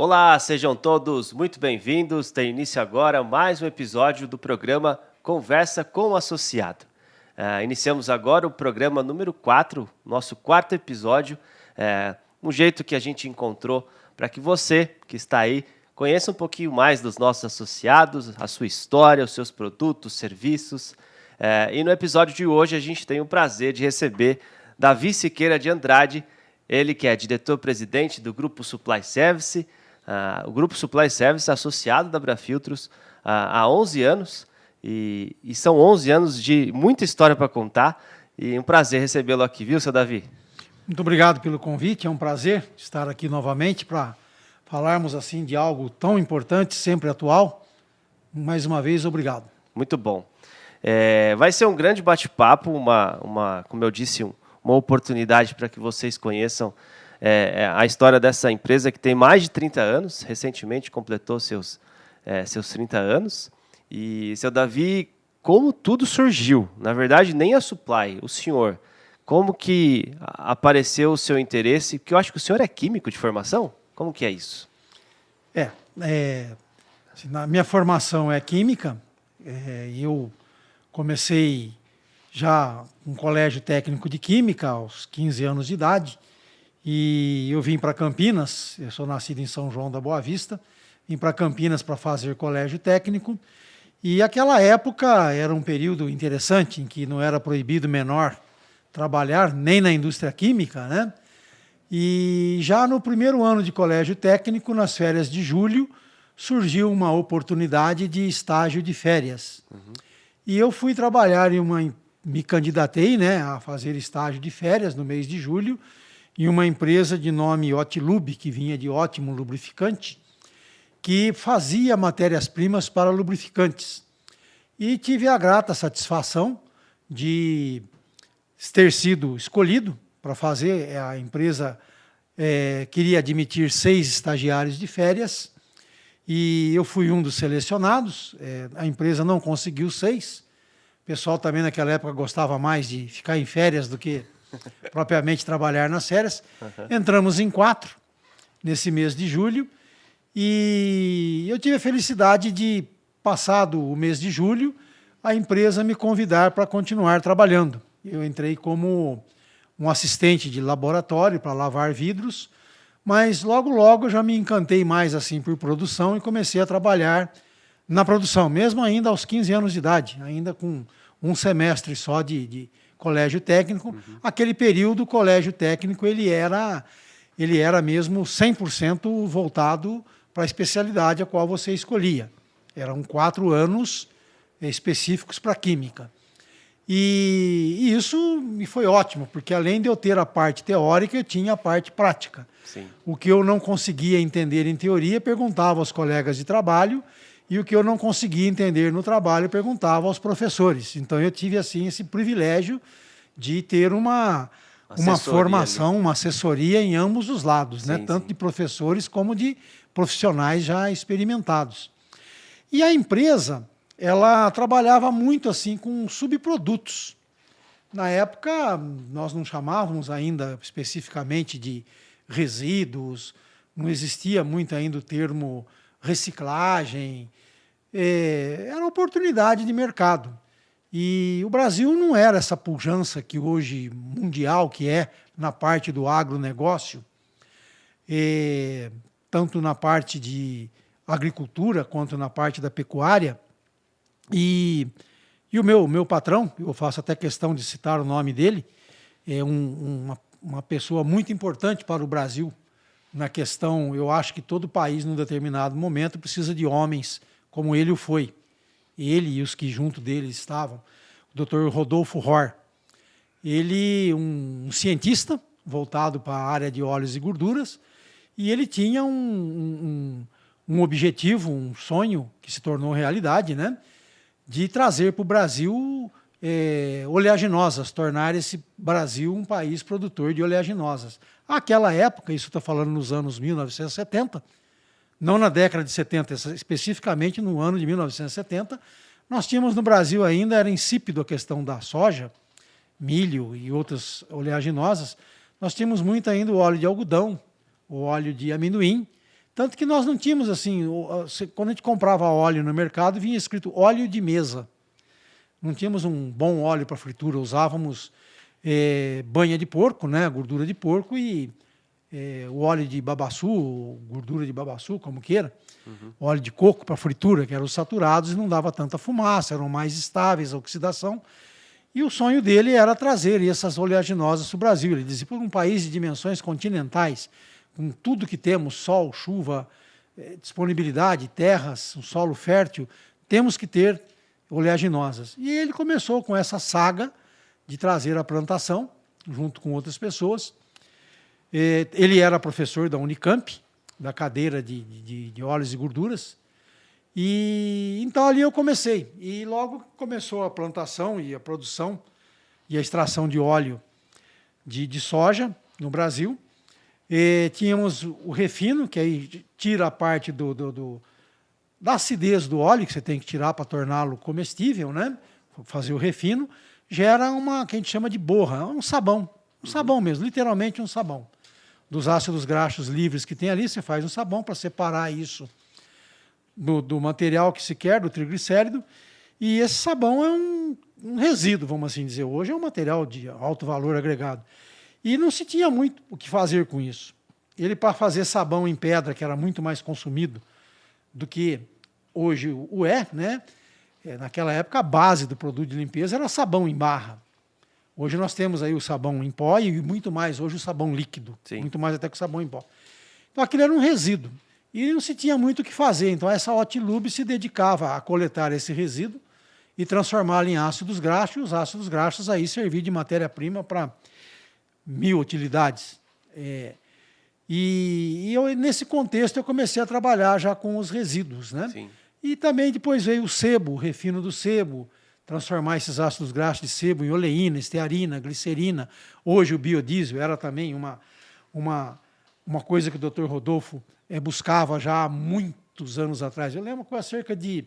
Olá, sejam todos muito bem-vindos. Tem início agora mais um episódio do programa Conversa com o Associado. Iniciamos agora o programa número 4, nosso quarto episódio, um jeito que a gente encontrou para que você que está aí conheça um pouquinho mais dos nossos associados, a sua história, os seus produtos, serviços. E no episódio de hoje a gente tem o prazer de receber Davi Siqueira de Andrade, ele que é diretor-presidente do Grupo Supply Service. O Grupo Supply Service é associado da Abrafiltros há 11 anos e são 11 anos de muita história para contar e um prazer recebê-lo aqui, viu, seu Davi? Muito obrigado pelo convite, é um prazer estar aqui novamente para falarmos assim de algo tão importante, sempre atual. Mais uma vez, obrigado. Muito bom. Vai ser um grande bate-papo, como eu disse, uma oportunidade para que vocês conheçam a história dessa empresa que tem mais de 30 anos, recentemente completou seus 30 anos. E, seu Davi, como tudo surgiu? Na verdade, nem a Supply, o senhor, como que apareceu o seu interesse? Porque eu acho que o senhor é químico de formação? Como que é isso? Na minha formação é química, eu comecei já um colégio técnico de química aos 15 anos de idade, e eu vim para Campinas, eu sou nascido em São João da Boa Vista, vim para Campinas para fazer colégio técnico, e aquela época era um período interessante, em que não era proibido menor trabalhar, nem na indústria química, né? E já no primeiro ano de colégio técnico, nas férias de julho, surgiu uma oportunidade de estágio de férias. Uhum. E eu fui trabalhar me candidatei, né, a fazer estágio de férias no mês de julho, em uma empresa de nome Otilub, que vinha de ótimo lubrificante, que fazia matérias-primas para lubrificantes. E tive a grata satisfação de ter sido escolhido para fazer. A empresa queria admitir 6 estagiários de férias, e eu fui um dos selecionados. A empresa não conseguiu 6. O pessoal também naquela época gostava mais de ficar em férias do que propriamente trabalhar nas férias. Uhum. Entramos em 4 nesse mês de julho, e eu tive a felicidade de, passado o mês de julho, a empresa me convidar para continuar trabalhando. Eu entrei como um assistente de laboratório para lavar vidros, mas logo eu já me encantei mais assim por produção e comecei a trabalhar na produção, mesmo ainda aos 15 anos de idade, ainda com um semestre só de colégio técnico. Uhum. Aquele período, o colégio técnico, ele era mesmo 100% voltado para a especialidade a qual você escolhia. Eram 4 anos específicos para química. E isso me foi ótimo, porque além de eu ter a parte teórica, eu tinha a parte prática. Sim. O que eu não conseguia entender em teoria, perguntava aos colegas de trabalho, e o que eu não conseguia entender no trabalho, perguntava aos professores. Então, eu tive assim esse privilégio de ter uma formação, ali, uma assessoria em ambos os lados, sim, né? Tanto de professores como de profissionais já experimentados. E a empresa, ela trabalhava muito assim com subprodutos. Na época, nós não chamávamos ainda especificamente de resíduos, não existia muito ainda o termo reciclagem. Era oportunidade de mercado. E o Brasil não era essa pujança que hoje, mundial, que é na parte do agronegócio, tanto na parte de agricultura quanto na parte da pecuária. E o meu patrão, eu faço até questão de citar o nome dele, é uma pessoa muito importante para o Brasil na questão. Eu acho que todo país, num determinado momento, precisa de homens como ele o foi. Ele e os que junto dele estavam. O Dr. Rodolfo Rohr. Ele, um cientista voltado para a área de óleos e gorduras, e ele tinha um objetivo, um sonho que se tornou realidade, né? De trazer para o Brasil oleaginosas, tornar esse Brasil um país produtor de oleaginosas. Aquela época, isso está falando nos anos 1970, não na década de 70, especificamente no ano de 1970, nós tínhamos no Brasil ainda, era insípido a questão da soja, milho e outras oleaginosas, nós tínhamos muito ainda o óleo de algodão, o óleo de amendoim, Tanto que nós não tínhamos assim, quando a gente comprava óleo no mercado, vinha escrito óleo de mesa. Não tínhamos um bom óleo para fritura, usávamos banha de porco, né, gordura de porco e o óleo de babaçu, gordura de babaçu, como queira, óleo de coco para fritura, que eram os saturados e não dava tanta fumaça, eram mais estáveis a oxidação. E o sonho dele era trazer essas oleaginosas para o Brasil. Ele dizia, por um país de dimensões continentais, com tudo que temos, sol, chuva, disponibilidade, terras, um solo fértil, temos que ter oleaginosas. E ele começou com essa saga de trazer a plantação, junto com outras pessoas. Ele era professor da Unicamp, da cadeira de óleos e gorduras. E então ali eu comecei. E logo começou a plantação e a produção e a extração de óleo de soja no Brasil. Tínhamos o refino, que aí tira a parte da acidez do óleo, que você tem que tirar para torná-lo comestível, né? Fazer o refino. Gera uma que a gente chama de borra, um sabão. Um sabão mesmo, literalmente um sabão. Dos ácidos graxos livres que tem ali, você faz um sabão para separar isso do material que se quer, do triglicérido. E esse sabão é um resíduo, vamos assim dizer. Hoje é um material de alto valor agregado. E não se tinha muito o que fazer com isso. Ele, para fazer sabão em pedra, que era muito mais consumido do que hoje né? Naquela época, a base do produto de limpeza era sabão em barra. Hoje nós temos aí o sabão em pó e muito mais hoje o sabão líquido. Sim. Muito mais até que o sabão em pó. Então aquilo era um resíduo. E não se tinha muito o que fazer. Então essa Hotlube se dedicava a coletar esse resíduo e transformá-lo em ácidos graxos. E os ácidos graxos aí serviam de matéria-prima para 1000 utilidades. Nesse contexto, eu comecei a trabalhar já com os resíduos, né? Sim. E também depois veio o sebo, o refino do sebo, transformar esses ácidos graxos de sebo em oleína, estearina, glicerina. Hoje o biodiesel era também uma coisa que o Dr. Rodolfo buscava já há muitos anos atrás. Eu lembro que há cerca de...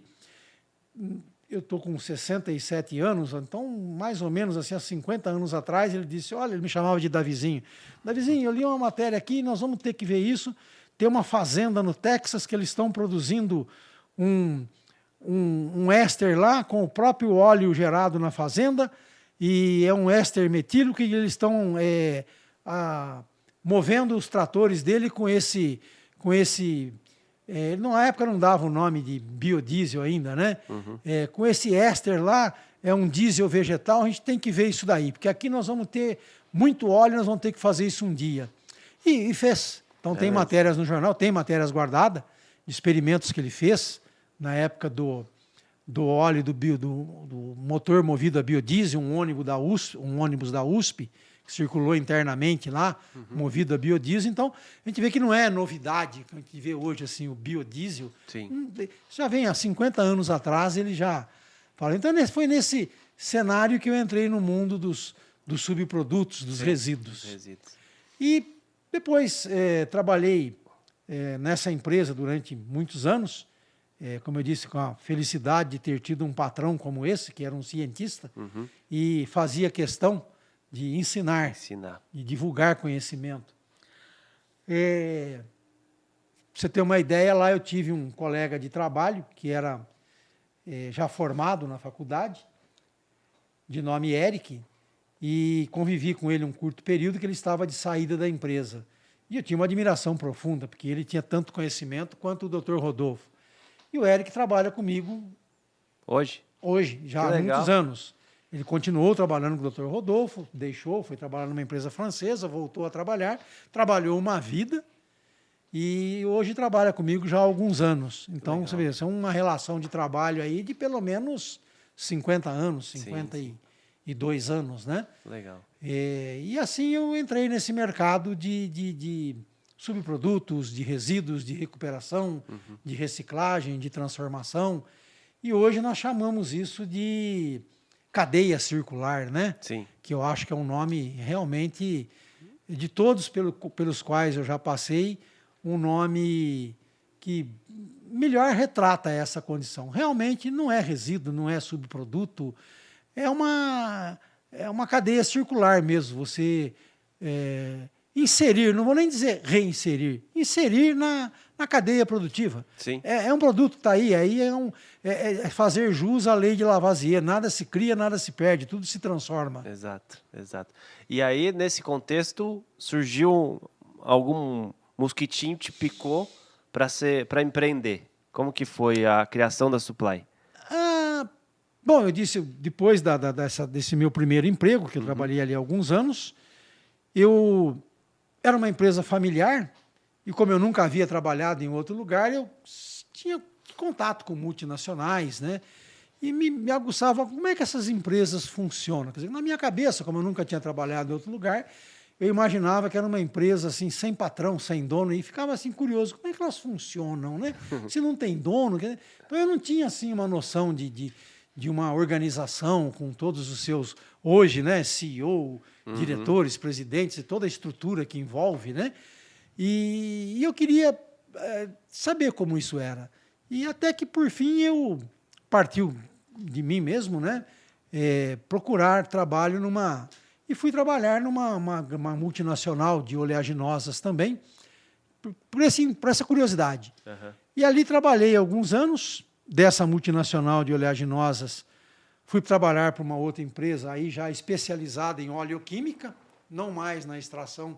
Eu estou com 67 anos, então mais ou menos assim, há 50 anos atrás, ele disse, olha, ele me chamava de Davizinho. Davizinho, eu li uma matéria aqui, nós vamos ter que ver isso. Tem uma fazenda no Texas que eles estão produzindo um éster lá com o próprio óleo gerado na fazenda e é um éster metílico que eles estão movendo os tratores dele com esse na época não dava o nome de biodiesel ainda, né? Com esse éster lá, é um diesel vegetal, a gente tem que ver isso daí, porque aqui nós vamos ter muito óleo, nós vamos ter que fazer isso um dia. E fez. Então tem matérias no jornal, tem matérias guardadas, de experimentos que ele fez, na época do óleo do motor movido a biodiesel, um ônibus da USP, que circulou internamente lá, movido a biodiesel. Então, a gente vê que não é novidade, que a gente vê hoje assim, o biodiesel. Sim. Já vem há 50 anos atrás, ele já fala. Então, foi nesse cenário que eu entrei no mundo dos subprodutos, dos resíduos. E depois trabalhei nessa empresa durante muitos anos, como eu disse, com a felicidade de ter tido um patrão como esse, que era um cientista, e fazia questão de ensinar, de divulgar conhecimento. Pra você ter uma ideia, lá eu tive um colega de trabalho que era já formado na faculdade, de nome Eric, e convivi com ele um curto período que ele estava de saída da empresa. E eu tinha uma admiração profunda, porque ele tinha tanto conhecimento quanto o Dr. Rodolfo. E o Eric trabalha comigo hoje, já há muitos anos. Ele continuou trabalhando com o Dr. Rodolfo, deixou, foi trabalhar numa empresa francesa, voltou a trabalhar, trabalhou uma vida e hoje trabalha comigo já há alguns anos. Então, você vê, é uma relação de trabalho aí de pelo menos 50 anos, 52 anos, né? Legal. E assim eu entrei nesse mercado de subprodutos, de resíduos, de recuperação, de reciclagem, de transformação. E hoje nós chamamos isso de cadeia circular, né? Sim. Que eu acho que é um nome realmente, de todos pelos quais eu já passei, um nome que melhor retrata essa condição. Realmente não é resíduo, não é subproduto, é uma cadeia circular mesmo. Você inserir, não vou nem dizer reinserir, inserir na cadeia produtiva. Sim. É um produto que está aí é fazer jus à lei de Lavoisier, nada se cria, nada se perde, tudo se transforma. Exato, exato. E aí, nesse contexto, surgiu algum mosquitinho te picou para empreender. Como que foi a criação da Supply? Bom, eu disse, depois desse meu primeiro emprego, que eu trabalhei ali há alguns anos, era uma empresa familiar, e como eu nunca havia trabalhado em outro lugar, eu tinha contato com multinacionais, né? E me aguçava como é que essas empresas funcionam. Quer dizer, na minha cabeça, como eu nunca tinha trabalhado em outro lugar, eu imaginava que era uma empresa assim, sem patrão, sem dono, e ficava assim curioso, como é que elas funcionam, né? Se não tem dono... Então eu não tinha assim uma noção de uma organização com todos os seus, hoje, né, CEO, diretores, presidentes, e toda a estrutura que envolve, né? E eu queria saber como isso era. E até que, por fim, partiu de mim mesmo, né, procurar trabalho e fui trabalhar numa multinacional de oleaginosas também, por essa curiosidade. Uhum. E ali trabalhei alguns anos. Dessa multinacional de oleaginosas, fui trabalhar para uma outra empresa aí já especializada em oleoquímica, não mais na extração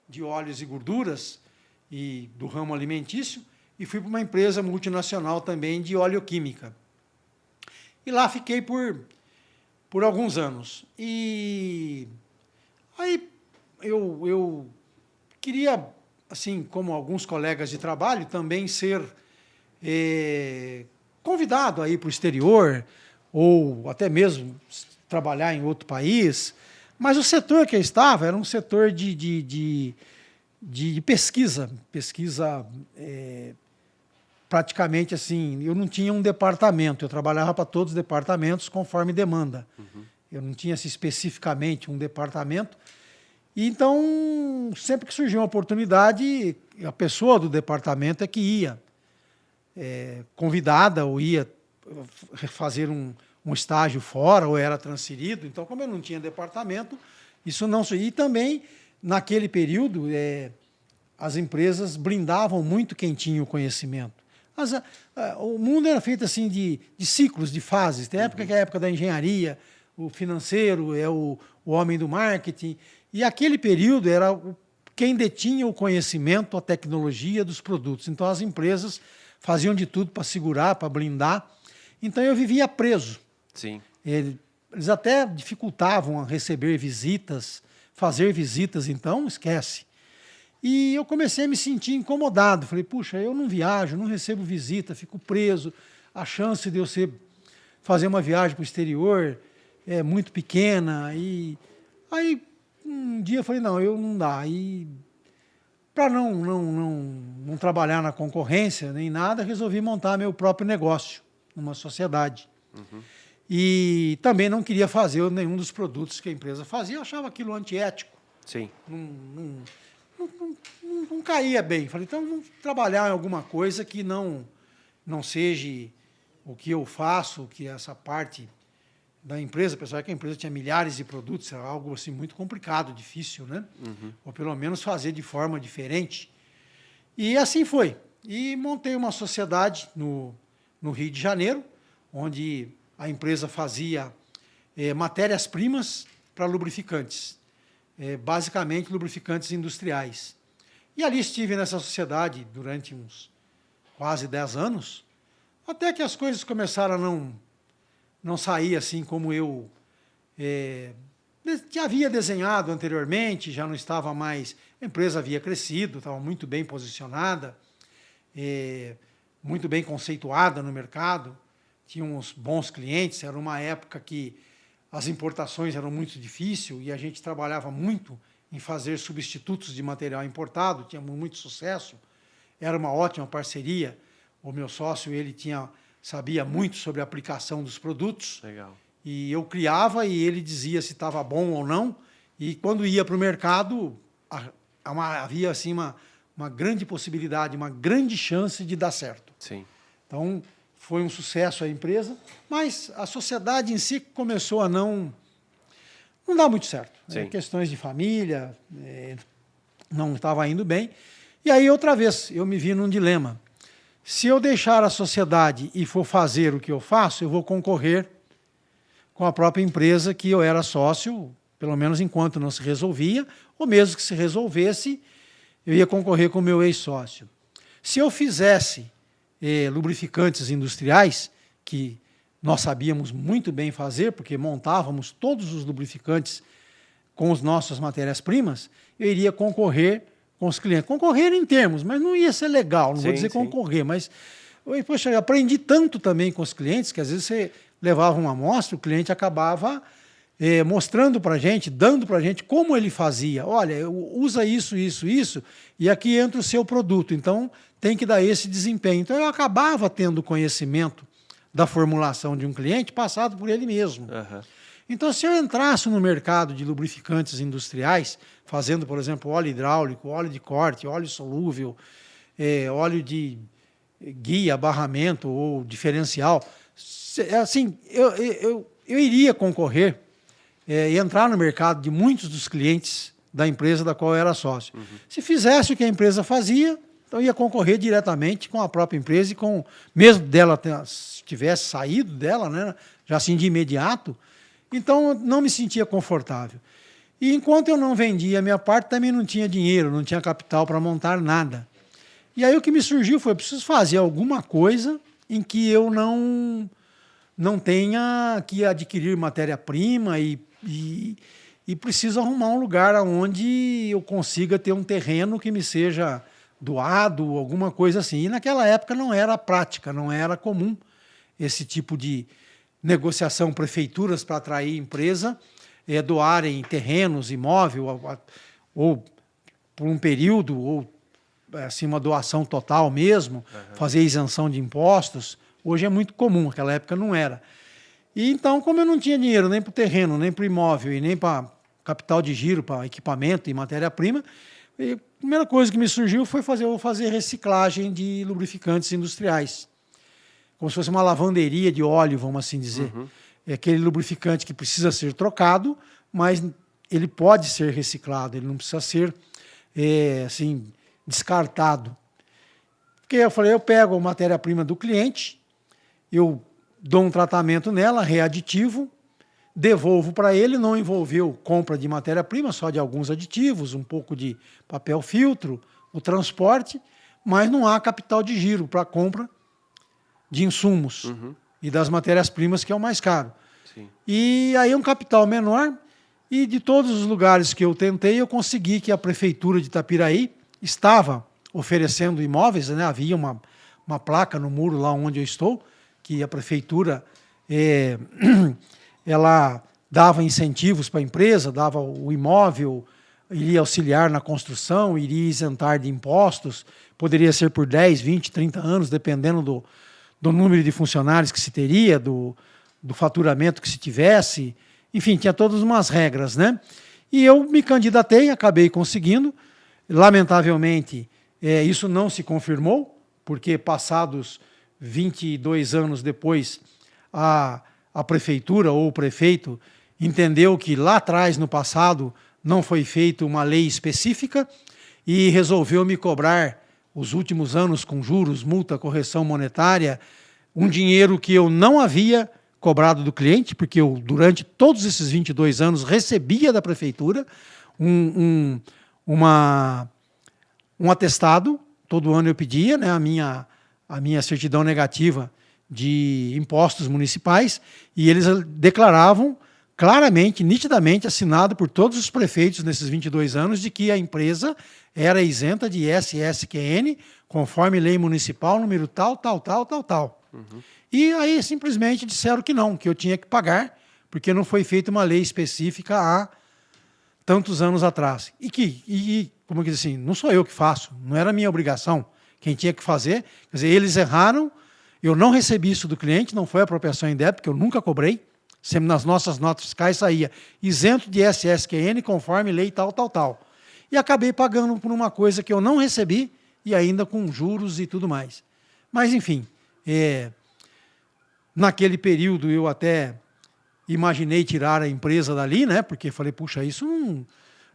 de óleos e gorduras e do ramo alimentício, e fui para uma empresa multinacional também de oleoquímica. E lá fiquei por alguns anos. E aí eu queria, assim como alguns colegas de trabalho, também ser convidado a ir para o exterior, ou até mesmo trabalhar em outro país, mas o setor que eu estava era um setor de pesquisa, praticamente assim, eu não tinha um departamento, eu trabalhava para todos os departamentos conforme demanda. Uhum. Eu não tinha assim, especificamente um departamento, e então, sempre que surgia uma oportunidade, a pessoa do departamento é que ia, convidada, ou ia fazer um estágio fora, ou era transferido. Então, como eu não tinha departamento, isso não... E também, naquele período, as empresas blindavam muito quem tinha o conhecimento. O mundo era feito assim de ciclos, de fases. Tem época que é a época da engenharia, o financeiro é o homem do marketing. E aquele período era quem detinha o conhecimento, a tecnologia dos produtos. Então, as empresas faziam de tudo para segurar, para blindar. Então, eu vivia preso. Sim. Eles até dificultavam a receber visitas, fazer visitas, então, esquece. E eu comecei a me sentir incomodado. Falei, puxa, eu não viajo, não recebo visita, fico preso. A chance de eu fazer uma viagem para o exterior é muito pequena. E aí, um dia eu falei, não dá. E para não trabalhar na concorrência nem nada, resolvi montar meu próprio negócio, numa sociedade. Uhum. E também não queria fazer nenhum dos produtos que a empresa fazia, eu achava aquilo antiético. Sim. Não caía bem. Falei, então vamos trabalhar em alguma coisa que não seja o que eu faço, que essa parte da empresa, apesar que a empresa tinha milhares de produtos, era algo assim muito complicado, difícil, né? Uhum. Ou pelo menos fazer de forma diferente. E assim foi. E montei uma sociedade no Rio de Janeiro, onde a empresa fazia matérias-primas para lubrificantes, basicamente lubrificantes industriais. E ali estive nessa sociedade durante uns quase 10 anos, até que as coisas começaram a não sair assim como eu havia desenhado anteriormente, já não estava mais... A empresa havia crescido, estava muito bem posicionada, muito bem conceituada no mercado, tinha uns bons clientes, era uma época que as importações eram muito difíceis e a gente trabalhava muito em fazer substitutos de material importado, tínhamos muito sucesso, era uma ótima parceria. O meu sócio, ele sabia muito sobre a aplicação dos produtos. Legal. E eu criava e ele dizia se estava bom ou não. E quando ia para o mercado, havia assim, uma grande possibilidade, uma grande chance de dar certo. Sim. Então, foi um sucesso a empresa, mas a sociedade em si começou a não dar muito certo. Questões de família, não estava indo bem. E aí, outra vez, eu me vi num dilema. Se eu deixar a sociedade e for fazer o que eu faço, eu vou concorrer com a própria empresa que eu era sócio, pelo menos enquanto não se resolvia, ou mesmo que se resolvesse, eu ia concorrer com o meu ex-sócio. Se eu fizesse lubrificantes industriais, que nós sabíamos muito bem fazer, porque montávamos todos os lubrificantes com as nossas matérias-primas, eu iria concorrer com os clientes. Concorrer em termos, mas não ia ser legal, não vou dizer concorrer, mas poxa, eu aprendi tanto também com os clientes, que às vezes você levava uma amostra, o cliente acabava mostrando para a gente, dando para a gente como ele fazia. Olha, usa isso, isso, isso, e aqui entra o seu produto, então tem que dar esse desempenho. Então eu acabava tendo conhecimento da formulação de um cliente passado por ele mesmo. Uhum. Então, se eu entrasse no mercado de lubrificantes industriais, fazendo, por exemplo, óleo hidráulico, óleo de corte, óleo solúvel, óleo de guia, barramento ou diferencial, assim, eu iria concorrer e entrar no mercado de muitos dos clientes da empresa da qual eu era sócio. Uhum. Se fizesse o que a empresa fazia, então ia concorrer diretamente com a própria empresa e com, mesmo dela tivesse saído dela, né, já assim de imediato, então eu não me sentia confortável. E enquanto eu não vendia a minha parte, também não tinha dinheiro, não tinha capital para montar nada. E aí o que me surgiu foi, eu preciso fazer alguma coisa em que eu não tenha que adquirir matéria-prima e preciso arrumar um lugar onde eu consiga ter um terreno que me seja doado, alguma coisa assim. E naquela época não era prática, não era comum esse tipo de negociação, prefeituras para atrair empresa, doarem terrenos, imóvel, ou por um período, ou assim, uma doação total mesmo, fazer isenção de impostos. Hoje é muito comum, naquela época não era. E então, como eu não tinha dinheiro nem para o terreno, nem para o imóvel, e nem para capital de giro, para equipamento e matéria-prima, a primeira coisa que me surgiu foi vou fazer reciclagem de lubrificantes industriais. Como se fosse uma lavanderia de óleo, vamos assim dizer. Uhum. É aquele lubrificante que precisa ser trocado, mas ele pode ser reciclado, ele não precisa ser assim, descartado. Porque eu falei, eu pego a matéria-prima do cliente, eu dou um tratamento nela, readitivo, devolvo para ele, não envolveu compra de matéria-prima, só de alguns aditivos, um pouco de papel filtro, o transporte, mas não há capital de giro para compra de insumos e das matérias-primas, que é o mais caro. Sim. E aí um capital menor, e de todos os lugares que eu tentei, eu consegui que a prefeitura de Itapiraí estava oferecendo imóveis, né? Havia uma placa no muro lá onde eu estou, que a prefeitura ela dava incentivos para a empresa, dava o imóvel, iria auxiliar na construção, iria isentar de impostos, poderia ser por 10, 20, 30 anos, dependendo do número de funcionários que se teria, do faturamento que se tivesse, enfim, tinha todas umas regras, né? E eu me candidatei, acabei conseguindo. Lamentavelmente, isso não se confirmou, porque passados 22 anos depois, a prefeitura ou o prefeito entendeu que lá atrás, no passado, não foi feita uma lei específica e resolveu me cobrar os últimos anos com juros, multa, correção monetária, um dinheiro que eu não havia cobrado do cliente, porque eu, durante todos esses 22 anos, recebia da prefeitura um atestado, todo ano eu pedia, né, a minha certidão negativa de impostos municipais, e eles declaravam claramente, nitidamente, assinado por todos os prefeitos nesses 22 anos, de que a empresa era isenta de ISS-QN, conforme lei municipal, número tal. Uhum. E aí simplesmente disseram que não, que eu tinha que pagar, porque não foi feita uma lei específica há tantos anos atrás. E como eu disse assim, não sou eu que faço, não era minha obrigação. Quem tinha que fazer, quer dizer, eles erraram, eu não recebi isso do cliente, não foi apropriação indébita, porque eu nunca cobrei. Sempre nas nossas notas fiscais saía isento de ISS-QN conforme lei tal. E acabei pagando por uma coisa que eu não recebi e ainda com juros e tudo mais. Mas, enfim, naquele período eu até imaginei tirar a empresa dali, né? Porque falei, puxa, isso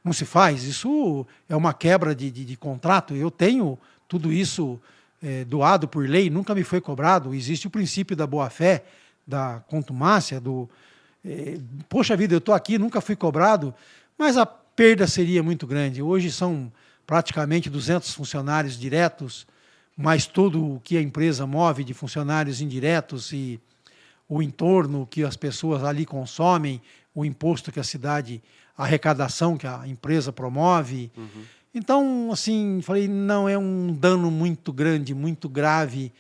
não se faz. Isso é uma quebra de contrato. Eu tenho tudo isso doado por lei, nunca me foi cobrado. Existe o princípio da boa-fé, da contumácia, poxa vida, eu estou aqui, nunca fui cobrado, mas a perda seria muito grande. Hoje são praticamente 200 funcionários diretos, mais tudo o que a empresa move de funcionários indiretos e o entorno que as pessoas ali consomem, o imposto que a cidade, a arrecadação que a empresa promove. Uhum. Então, assim, falei, não, é um dano muito grande, muito grave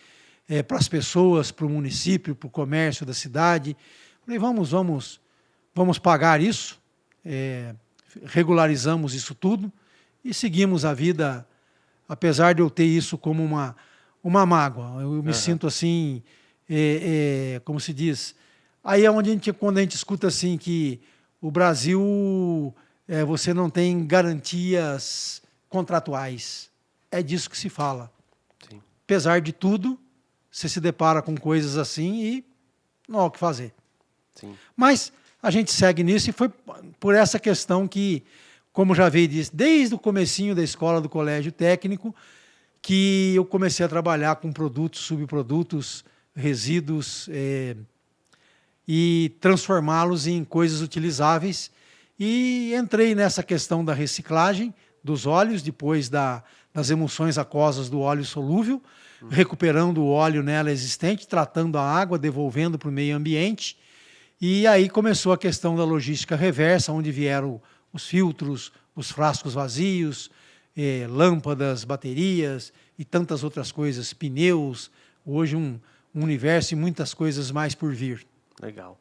para as pessoas, para o município, para o comércio da cidade. Falei, vamos pagar isso, regularizamos isso tudo e seguimos a vida, apesar de eu ter isso como uma mágoa. Eu me sinto assim, como se diz, aí é onde quando a gente escuta assim que o Brasil, você não tem garantias contratuais. É disso que se fala. Sim. Apesar de tudo, você se depara com coisas assim e não há o que fazer. Sim. Mas a gente segue nisso e foi por essa questão que, como já veio desde o comecinho da escola do colégio técnico, que eu comecei a trabalhar com produtos, subprodutos, resíduos e transformá-los em coisas utilizáveis. E entrei nessa questão da reciclagem dos óleos, depois das emulsões aquosas do óleo solúvel, recuperando o óleo nela existente, tratando a água, devolvendo para o meio ambiente. E aí começou a questão da logística reversa, onde vieram os filtros, os frascos vazios, lâmpadas, baterias e tantas outras coisas, pneus, hoje um universo e muitas coisas mais por vir. Legal.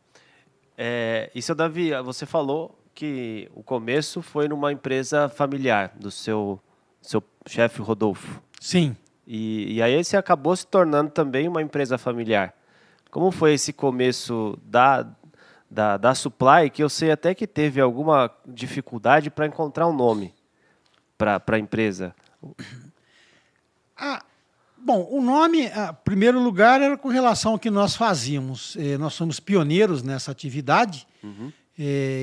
E, seu Davi, você falou que o começo foi numa empresa familiar, do seu chefe Rodolfo. Sim. E aí você acabou se tornando também uma empresa familiar. Como foi esse começo da Supply, que eu sei até que teve alguma dificuldade para encontrar um nome para a empresa? Bom, o nome, em primeiro lugar, era com relação ao que nós fazíamos. Nós somos pioneiros nessa atividade,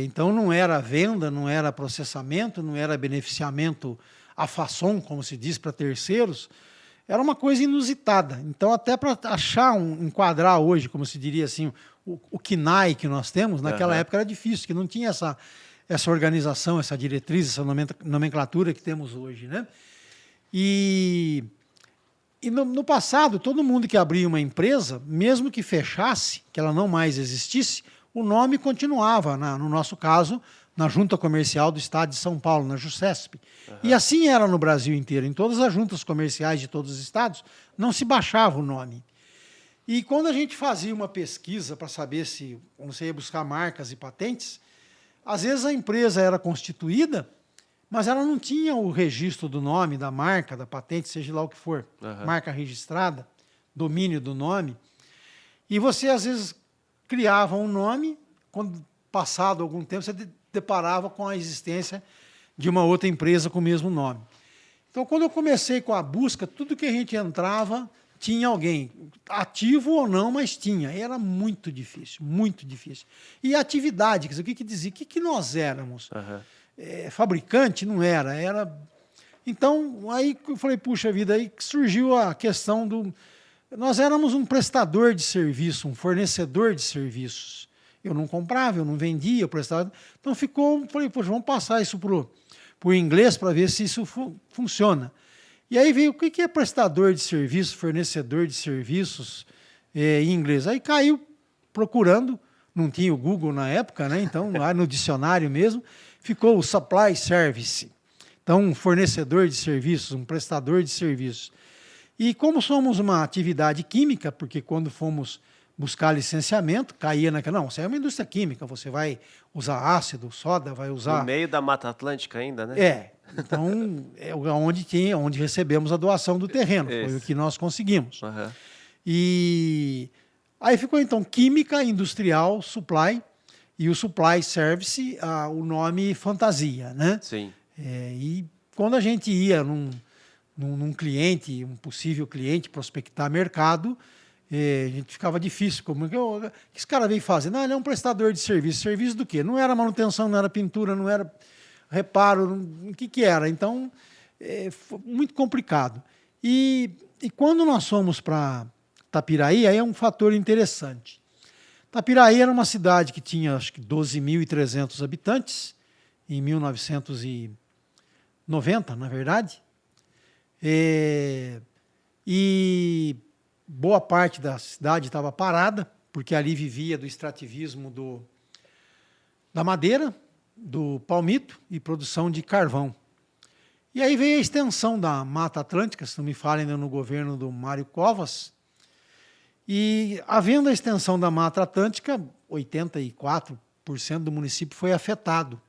então não era venda, não era processamento, não era beneficiamento à façon, como se diz, para terceiros. Era uma coisa inusitada. Então, até para enquadrar hoje, como se diria assim, o KNAI que nós temos, naquela época era difícil, que não tinha essa organização, essa diretriz, essa nomenclatura que temos hoje, né? E no passado, todo mundo que abria uma empresa, mesmo que fechasse, que ela não mais existisse, o nome continuava, no nosso caso, na Junta Comercial do Estado de São Paulo, na JUSCESP. E assim era no Brasil inteiro. Em todas as juntas comerciais de todos os estados, não se baixava o nome. E quando a gente fazia uma pesquisa para saber se você ia buscar marcas e patentes, às vezes a empresa era constituída, mas ela não tinha o registro do nome, da marca, da patente, seja lá o que for, marca registrada, domínio do nome. E você, às vezes, criava um nome, quando passado algum tempo, você deparava com a existência de uma outra empresa com o mesmo nome. Então, quando eu comecei com a busca, tudo que a gente entrava tinha alguém, ativo ou não, mas tinha. E era muito difícil, muito difícil. E a atividade, quer dizer, o que dizia? O que nós éramos? Fabricante não era. Então, aí eu falei, puxa vida, aí surgiu a questão nós éramos um prestador de serviço, um fornecedor de serviços. Eu não comprava, eu não vendia, eu prestava. Então falei, poxa, vamos passar isso para o inglês para ver se isso funciona. E aí veio o que é prestador de serviço, fornecedor de serviços em inglês. Aí caiu procurando, não tinha o Google na época, né? Então lá no dicionário mesmo, ficou o supply service. Então um fornecedor de serviços, um prestador de serviços. E como somos uma atividade química, porque quando fomos buscar licenciamento, caía naquela, não, você é uma indústria química, você vai usar ácido, soda, vai usar... No meio da Mata Atlântica ainda, né? Então, onde recebemos a doação do terreno, foi o que nós conseguimos. E aí ficou, então, Química Industrial Supply, e o Supply Service, o nome fantasia, né? Sim. E quando a gente ia num cliente, um possível cliente, prospectar mercado, a gente ficava difícil. Como que esse cara veio fazer? Não, ele é um prestador de serviço. Serviço do quê? Não era manutenção, não era pintura, não era... reparo, o que era. Então, foi muito complicado. E quando nós fomos para Itapiraí, aí é um fator interessante. Itapiraí era uma cidade que tinha, acho que, 12.300 habitantes, em 1990, na verdade. E boa parte da cidade estava parada, porque ali vivia do extrativismo da madeira, do palmito e produção de carvão. E aí veio a extensão da Mata Atlântica, se não me falem, ainda no governo do Mário Covas. E, havendo a extensão da Mata Atlântica, 84% do município foi afetado.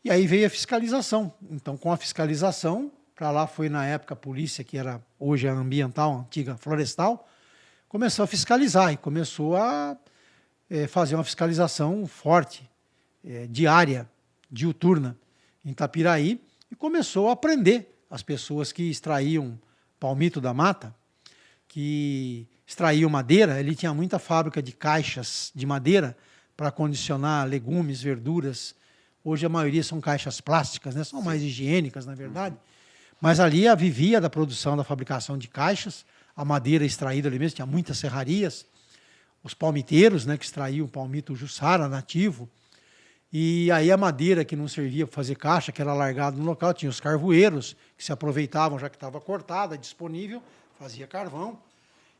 E aí veio a fiscalização. Então, com a fiscalização, para lá foi, na época, a polícia, que era hoje a ambiental, a antiga florestal, começou a fiscalizar e começou a fazer uma fiscalização forte, diária, diuturna, em Itapiraí, e começou a prender as pessoas que extraíam palmito da mata, que extraíam madeira. Ele tinha muita fábrica de caixas de madeira para condicionar legumes, verduras. Hoje a maioria são caixas plásticas, né? São mais higiênicas, na verdade. Mas ali vivia da produção, da fabricação de caixas, a madeira extraída ali mesmo, tinha muitas serrarias, os palmiteiros, né, que extraíam o palmito Jussara nativo. E aí a madeira que não servia para fazer caixa, que era largada no local, tinha os carvoeiros, que se aproveitavam, já que estava cortada, disponível, fazia carvão.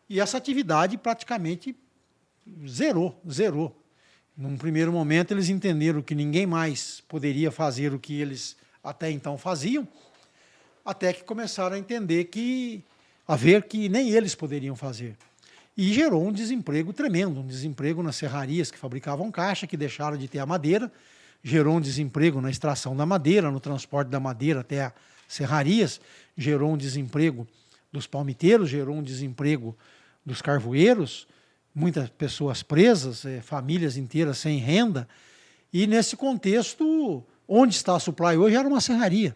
E essa atividade praticamente zerou. Num primeiro momento, eles entenderam que ninguém mais poderia fazer o que eles até então faziam, até que começaram a ver que nem eles poderiam fazer. E gerou um desemprego tremendo, um desemprego nas serrarias que fabricavam caixa, que deixaram de ter a madeira, gerou um desemprego na extração da madeira, no transporte da madeira até as serrarias, gerou um desemprego dos palmiteiros, gerou um desemprego dos carvoeiros, muitas pessoas presas, famílias inteiras sem renda. E nesse contexto, onde está a Supply hoje era uma serraria.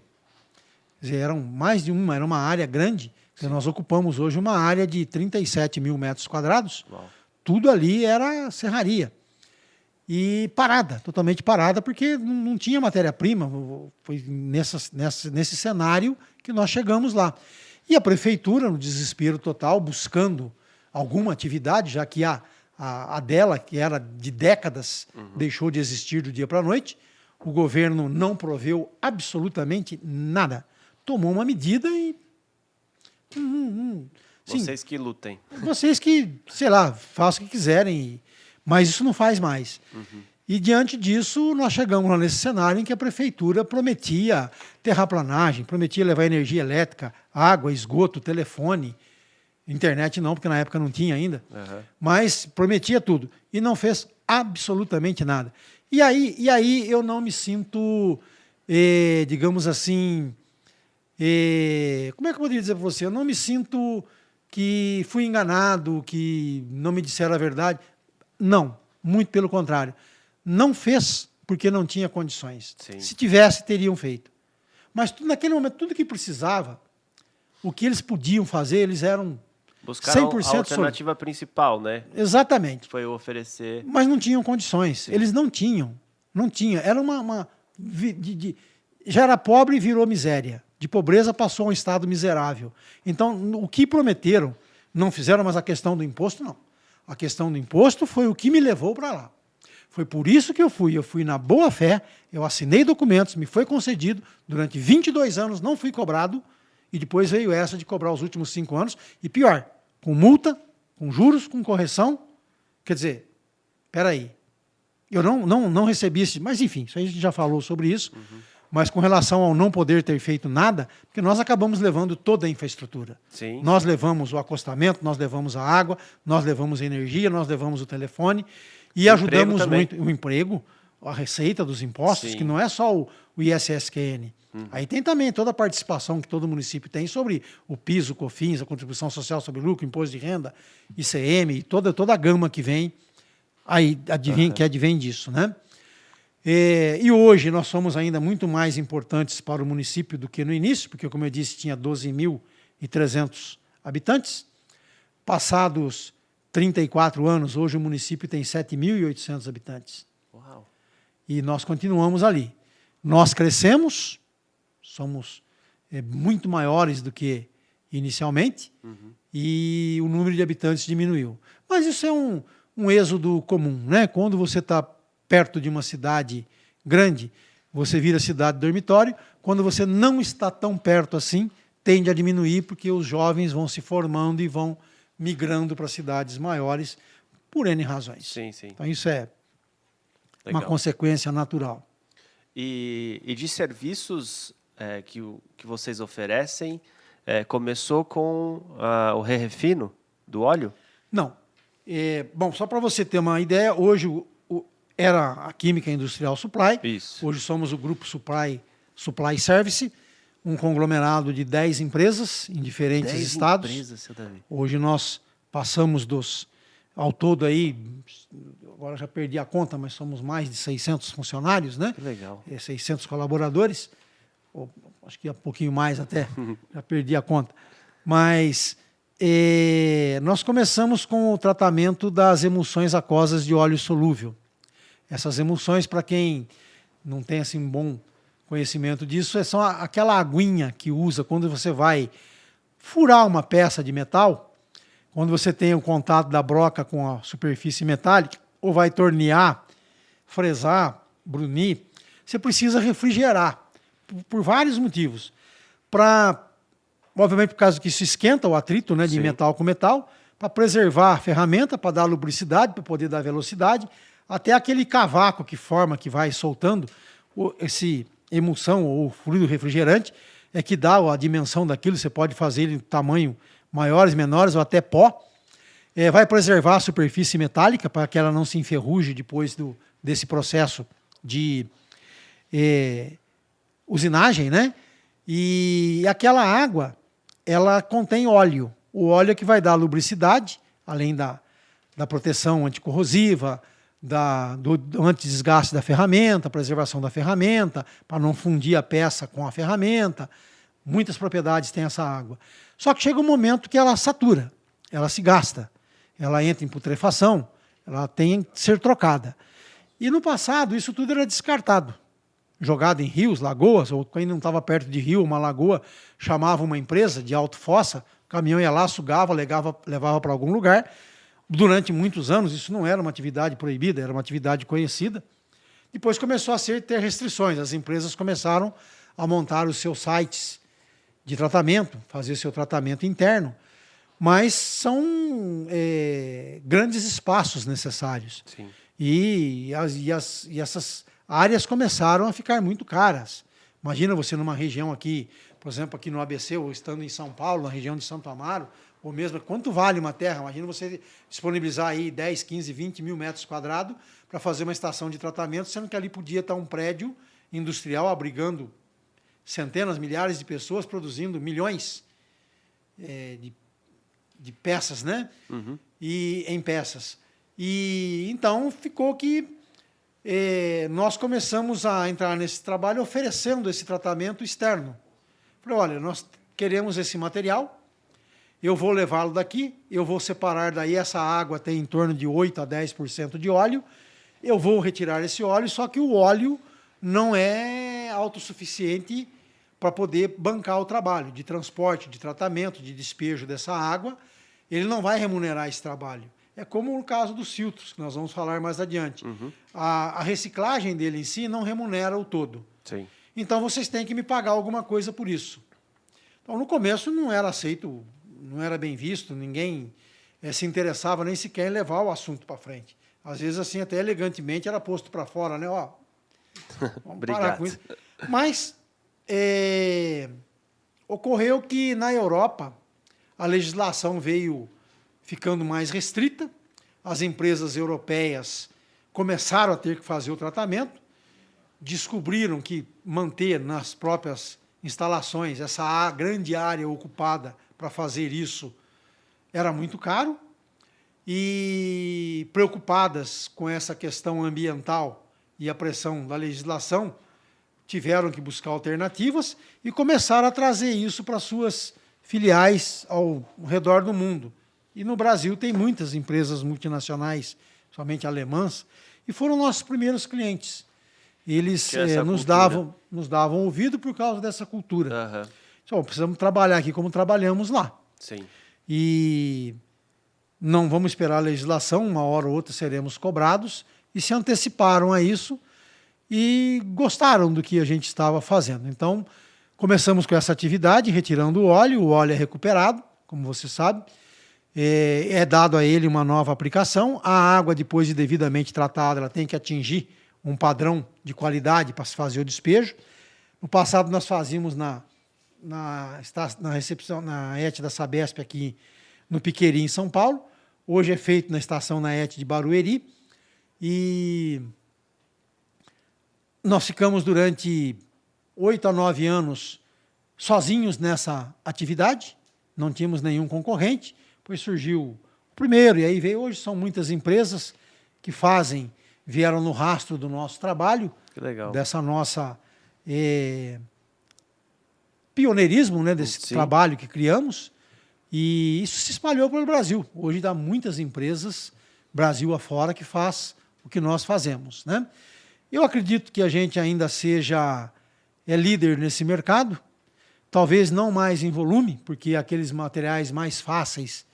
Quer dizer, eram mais de uma, era uma área grande. Nós ocupamos hoje uma área de 37 mil metros quadrados. Uau. Tudo ali era serraria. E parada, totalmente parada, porque não tinha matéria-prima. Foi nesse cenário que nós chegamos lá. E a prefeitura, no desespero total, buscando alguma atividade, já que a dela, que era de décadas, deixou de existir do dia para a noite. O governo não proveu absolutamente nada. Tomou uma medida e... Vocês que lutem. Vocês que, sei lá, façam o que quiserem, mas isso não faz mais. E diante disso, nós chegamos lá nesse cenário em que a prefeitura prometia terraplanagem, prometia levar energia elétrica, água, esgoto, telefone, internet não, porque na época não tinha ainda, mas prometia tudo e não fez absolutamente nada. E aí eu não me sinto, digamos assim... como é que eu poderia dizer para você? Eu não me sinto que fui enganado, que não me disseram a verdade. Não, muito pelo contrário. Não fez porque não tinha condições. Sim. Se tivesse, teriam feito. Mas naquele momento, tudo que precisava, o que eles podiam fazer, eles eram buscaram 100% a alternativa principal, né? Exatamente. Foi oferecer... Mas não tinham condições. Sim. Eles não tinham. Era já era pobre e virou miséria. De pobreza passou a um estado miserável. Então, o que prometeram, não fizeram, mas a questão do imposto, não. A questão do imposto foi o que me levou para lá. Foi por isso que eu fui na boa fé, eu assinei documentos, me foi concedido, durante 22 anos não fui cobrado, e depois veio essa de cobrar os últimos 5 anos, e pior, com multa, com juros, com correção. Quer dizer, espera aí, eu não recebi esse... Mas, enfim, isso aí a gente já falou sobre isso. Mas com relação ao não poder ter feito nada, porque nós acabamos levando toda a infraestrutura. Sim. Nós levamos o acostamento, nós levamos a água, nós levamos a energia, nós levamos o telefone e ajudamos muito o emprego, a receita dos impostos, sim, que não é só o ISSQN. Aí tem também toda a participação que todo município tem sobre o PIS, o COFINS, a contribuição social sobre lucro, imposto de renda, ICM, e toda a gama que vem, aí que advém disso, né? E hoje nós somos ainda muito mais importantes para o município do que no início, porque, como eu disse, tinha 12.300 habitantes. Passados 34 anos, hoje o município tem 7.800 habitantes. Uau. E nós continuamos ali. Nós crescemos, somos muito maiores do que inicialmente, e o número de habitantes diminuiu. Mas isso é um êxodo comum, né? Quando você está perto de uma cidade grande, você vira cidade dormitório. Quando você não está tão perto assim, tende a diminuir, porque os jovens vão se formando e vão migrando para cidades maiores por N razões. Sim, sim. Então isso é Legal. uma consequência natural. E de serviços que vocês oferecem, começou com o re-refino do óleo? Não. Bom, só para você ter uma ideia, hoje era a Química Industrial Supply. Isso. Hoje somos o Grupo Supply Service, um conglomerado de 10 empresas em diferentes 10 estados. empresas, seu Davi. Hoje nós passamos ao todo aí, agora já perdi a conta, mas somos mais de 600 funcionários, né? Que legal. 600 colaboradores, ou acho que um pouquinho mais até, já perdi a conta. Mas nós começamos com o tratamento das emulsões aquosas de óleo solúvel. Essas emulsões, para quem não tem assim um bom conhecimento disso, são aquela aguinha que usa quando você vai furar uma peça de metal, quando você tem o contato da broca com a superfície metálica, ou vai tornear, fresar, brunir, você precisa refrigerar, por vários motivos. Obviamente, por causa que isso esquenta o atrito, né, de metal com metal, para preservar a ferramenta, para dar lubricidade, para poder dar velocidade, até aquele cavaco que forma, que vai soltando esse emulsão ou fluido refrigerante, é que dá a dimensão daquilo. Você pode fazer ele em tamanho maiores, menores ou até pó. Vai preservar a superfície metálica para que ela não se enferruje depois desse processo de usinagem, né? E aquela água, ela contém óleo. O óleo é que vai dar lubricidade, além da proteção anticorrosiva, do antidesgaste da ferramenta, preservação da ferramenta, para não fundir a peça com a ferramenta. Muitas propriedades têm essa água. Só que chega um momento que ela satura, ela se gasta, ela entra em putrefação, ela tem que ser trocada. E no passado isso tudo era descartado, jogado em rios, lagoas, ou quando não estava perto de rio, uma lagoa, chamava uma empresa de autofossa, o caminhão ia lá, sugava, levava para algum lugar. Durante muitos anos isso não era uma atividade proibida, era uma atividade conhecida. Depois começou a ter restrições, as empresas começaram a montar os seus sites de tratamento, fazer seu tratamento interno, mas são grandes espaços necessários. Sim. E essas áreas começaram a ficar muito caras. Imagina você numa região aqui, por exemplo, aqui no ABC, ou estando em São Paulo, na região de Santo Amaro, ou mesmo, quanto vale uma terra? Imagina você disponibilizar aí 10, 15, 20 mil metros quadrados para fazer uma estação de tratamento, sendo que ali podia estar um prédio industrial abrigando centenas, milhares de pessoas, produzindo milhões de peças, né? Uhum. E em peças. E então ficou que nós começamos a entrar nesse trabalho oferecendo esse tratamento externo. Falei, olha, nós queremos esse material, eu vou levá-lo daqui, eu vou separar daí, essa água tem em torno de 8 a 10% de óleo, eu vou retirar esse óleo, só que o óleo não é autossuficiente para poder bancar o trabalho de transporte, de tratamento, de despejo dessa água. Ele não vai remunerar esse trabalho. É como no caso dos filtros, que nós vamos falar mais adiante. Uhum. A reciclagem dele em si não remunera o todo. Sim. Então, vocês têm que me pagar alguma coisa por isso. Então, no começo, não era aceito, não era bem visto, ninguém se interessava nem sequer em levar o assunto para frente. Às vezes, assim, até elegantemente, era posto para fora, né? Ó, vamos parar com isso. Mas ocorreu que, na Europa, a legislação veio ficando mais restrita, as empresas europeias começaram a ter que fazer o tratamento, descobriram que manter nas próprias instalações essa grande área ocupada para fazer isso era muito caro, e preocupadas com essa questão ambiental e a pressão da legislação, tiveram que buscar alternativas e começaram a trazer isso para suas filiais ao redor do mundo. E no Brasil tem muitas empresas multinacionais, somente alemãs, e foram nossos primeiros clientes. eles Tinha essa nos cultura. davam ouvido por causa dessa cultura. Aham. Então, precisamos trabalhar aqui como trabalhamos lá. Sim. E não vamos esperar a legislação, uma hora ou outra seremos cobrados, e se anteciparam a isso e gostaram do que a gente estava fazendo. Então, começamos com essa atividade, retirando o óleo é recuperado, como você sabe, é dado a ele uma nova aplicação, a água, depois de devidamente tratada, ela tem que atingir um padrão de qualidade para se fazer o despejo. No passado, nós fazíamos na recepção, na ET da Sabesp aqui no Piqueri, em São Paulo. Hoje é feito na estação na ET de Barueri. E nós ficamos durante 8 a 9 anos sozinhos nessa atividade, não tínhamos nenhum concorrente, depois surgiu o primeiro, e aí veio, hoje são muitas empresas que vieram no rastro do nosso trabalho, Que legal. dessa nossa pioneirismo, né, desse Sim. trabalho que criamos, e isso se espalhou pelo Brasil. Hoje há muitas empresas, Brasil afora, que faz o que nós fazemos, né? Eu acredito que a gente ainda seja líder nesse mercado, talvez não mais em volume, porque aqueles materiais mais fáceis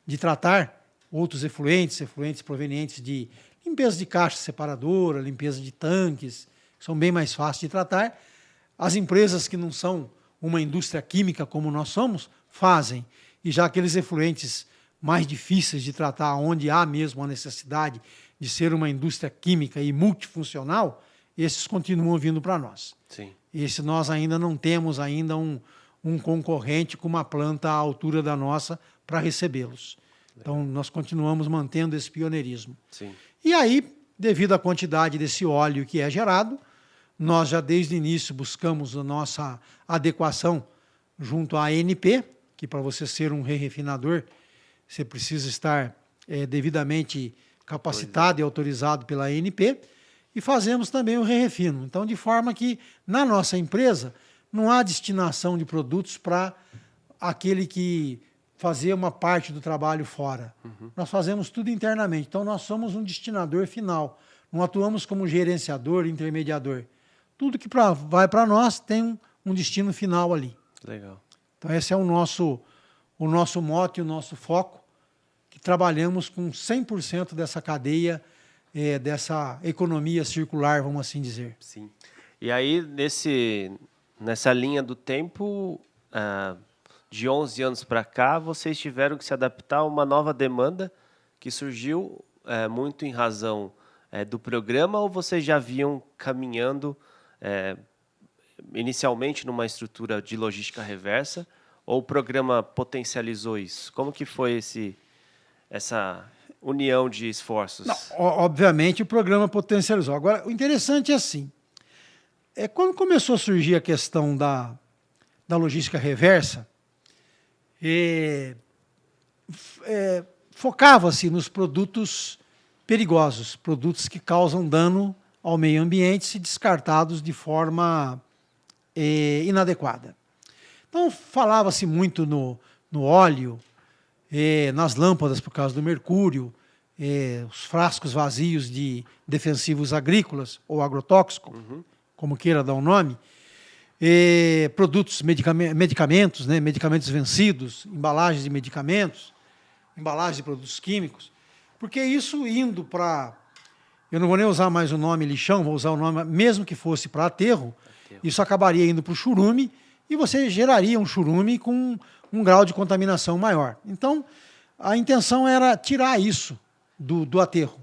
de tratar, outros efluentes provenientes de limpeza de caixa separadora, limpeza de tanques, são bem mais fáceis de tratar. As empresas que não são uma indústria química como nós somos, fazem. E já aqueles efluentes mais difíceis de tratar, onde há mesmo a necessidade de ser uma indústria química e multifuncional, esses continuam vindo para nós. Sim. Esse nós ainda não temos ainda um concorrente com uma planta à altura da nossa para recebê-los. Então, nós continuamos mantendo esse pioneirismo. Sim. E aí, devido à quantidade desse óleo que é gerado, nós já desde o início buscamos a nossa adequação junto à ANP, que para você ser um refinador, você precisa estar devidamente capacitado e autorizado pela ANP, e fazemos também o refino. Então, de forma que, na nossa empresa, não há destinação de produtos para aquele que fazia uma parte do trabalho fora. Nós fazemos tudo internamente. Então, nós somos um destinador final. Não atuamos como gerenciador, intermediador. Tudo que vai para nós tem um destino final ali. Legal. Então, esse é o nosso mote, o nosso foco, que trabalhamos com 100% dessa cadeia, dessa economia circular, vamos assim dizer. Sim. E aí, nessa linha do tempo, de 11 anos para cá, vocês tiveram que se adaptar a uma nova demanda que surgiu muito em razão do programa, ou vocês já vinham caminhando inicialmente numa estrutura de logística reversa, ou o programa potencializou isso? Como que foi essa união de esforços? Não, obviamente o programa potencializou. Agora, o interessante é assim, quando começou a surgir a questão da logística reversa, focava-se nos produtos perigosos, produtos que causam dano ao meio ambiente se descartados de forma inadequada. Então, falava-se muito no óleo, nas lâmpadas por causa do mercúrio, os frascos vazios de defensivos agrícolas ou agrotóxicos, como queira dar o nome, produtos, medicamentos, né, medicamentos vencidos, embalagens de medicamentos, embalagens de produtos químicos, porque isso indo para... Eu não vou nem usar mais o nome lixão, vou usar o nome, mesmo que fosse para aterro, isso acabaria indo para o churume e você geraria um churume com um grau de contaminação maior. Então, a intenção era tirar isso do aterro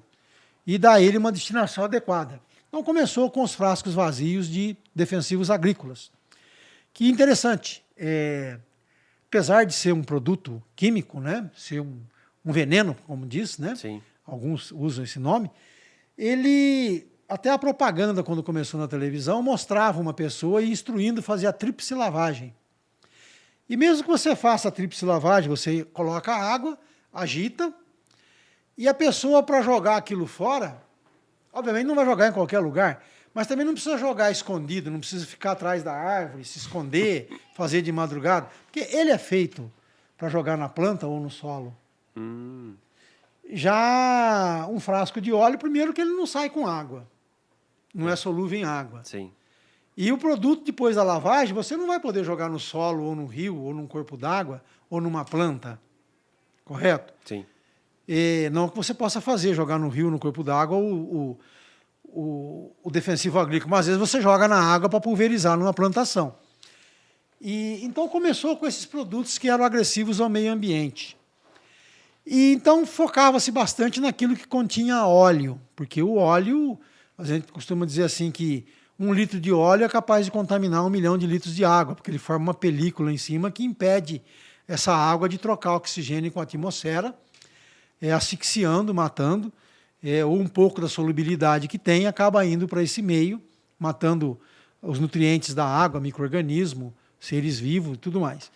e dar a ele uma destinação adequada. Então, começou com os frascos vazios de defensivos agrícolas. Que interessante, apesar de ser um produto químico, né, ser um veneno, como diz, né? Sim. Alguns usam esse nome, ele, até a propaganda, quando começou na televisão, mostrava uma pessoa instruindo a fazer a tríplice lavagem. E mesmo que você faça a tríplice lavagem, você coloca a água, agita, e a pessoa, para jogar aquilo fora, obviamente não vai jogar em qualquer lugar, mas também não precisa jogar escondido, não precisa ficar atrás da árvore, se esconder, fazer de madrugada, porque ele é feito para jogar na planta ou no solo. Já um frasco de óleo, primeiro que ele não sai com água. não é solúvel em água. Sim. E o produto, depois da lavagem, você não vai poder jogar no solo, ou no rio, ou num corpo d'água, ou numa planta. Correto? Sim. E não que você possa fazer, jogar no rio, no corpo d'água, o defensivo agrícola. Mas às vezes você joga na água para pulverizar numa plantação. E então começou com esses produtos que eram agressivos ao meio ambiente. E então focava-se bastante naquilo que continha óleo, porque o óleo, a gente costuma dizer assim que 1 litro de óleo é capaz de contaminar 1 milhão de litros de água, porque ele forma uma película em cima que impede essa água de trocar oxigênio com a atmosfera, asfixiando, matando, ou um pouco da solubilidade que tem acaba indo para esse meio, matando os nutrientes da água, micro-organismo, seres vivos e tudo mais.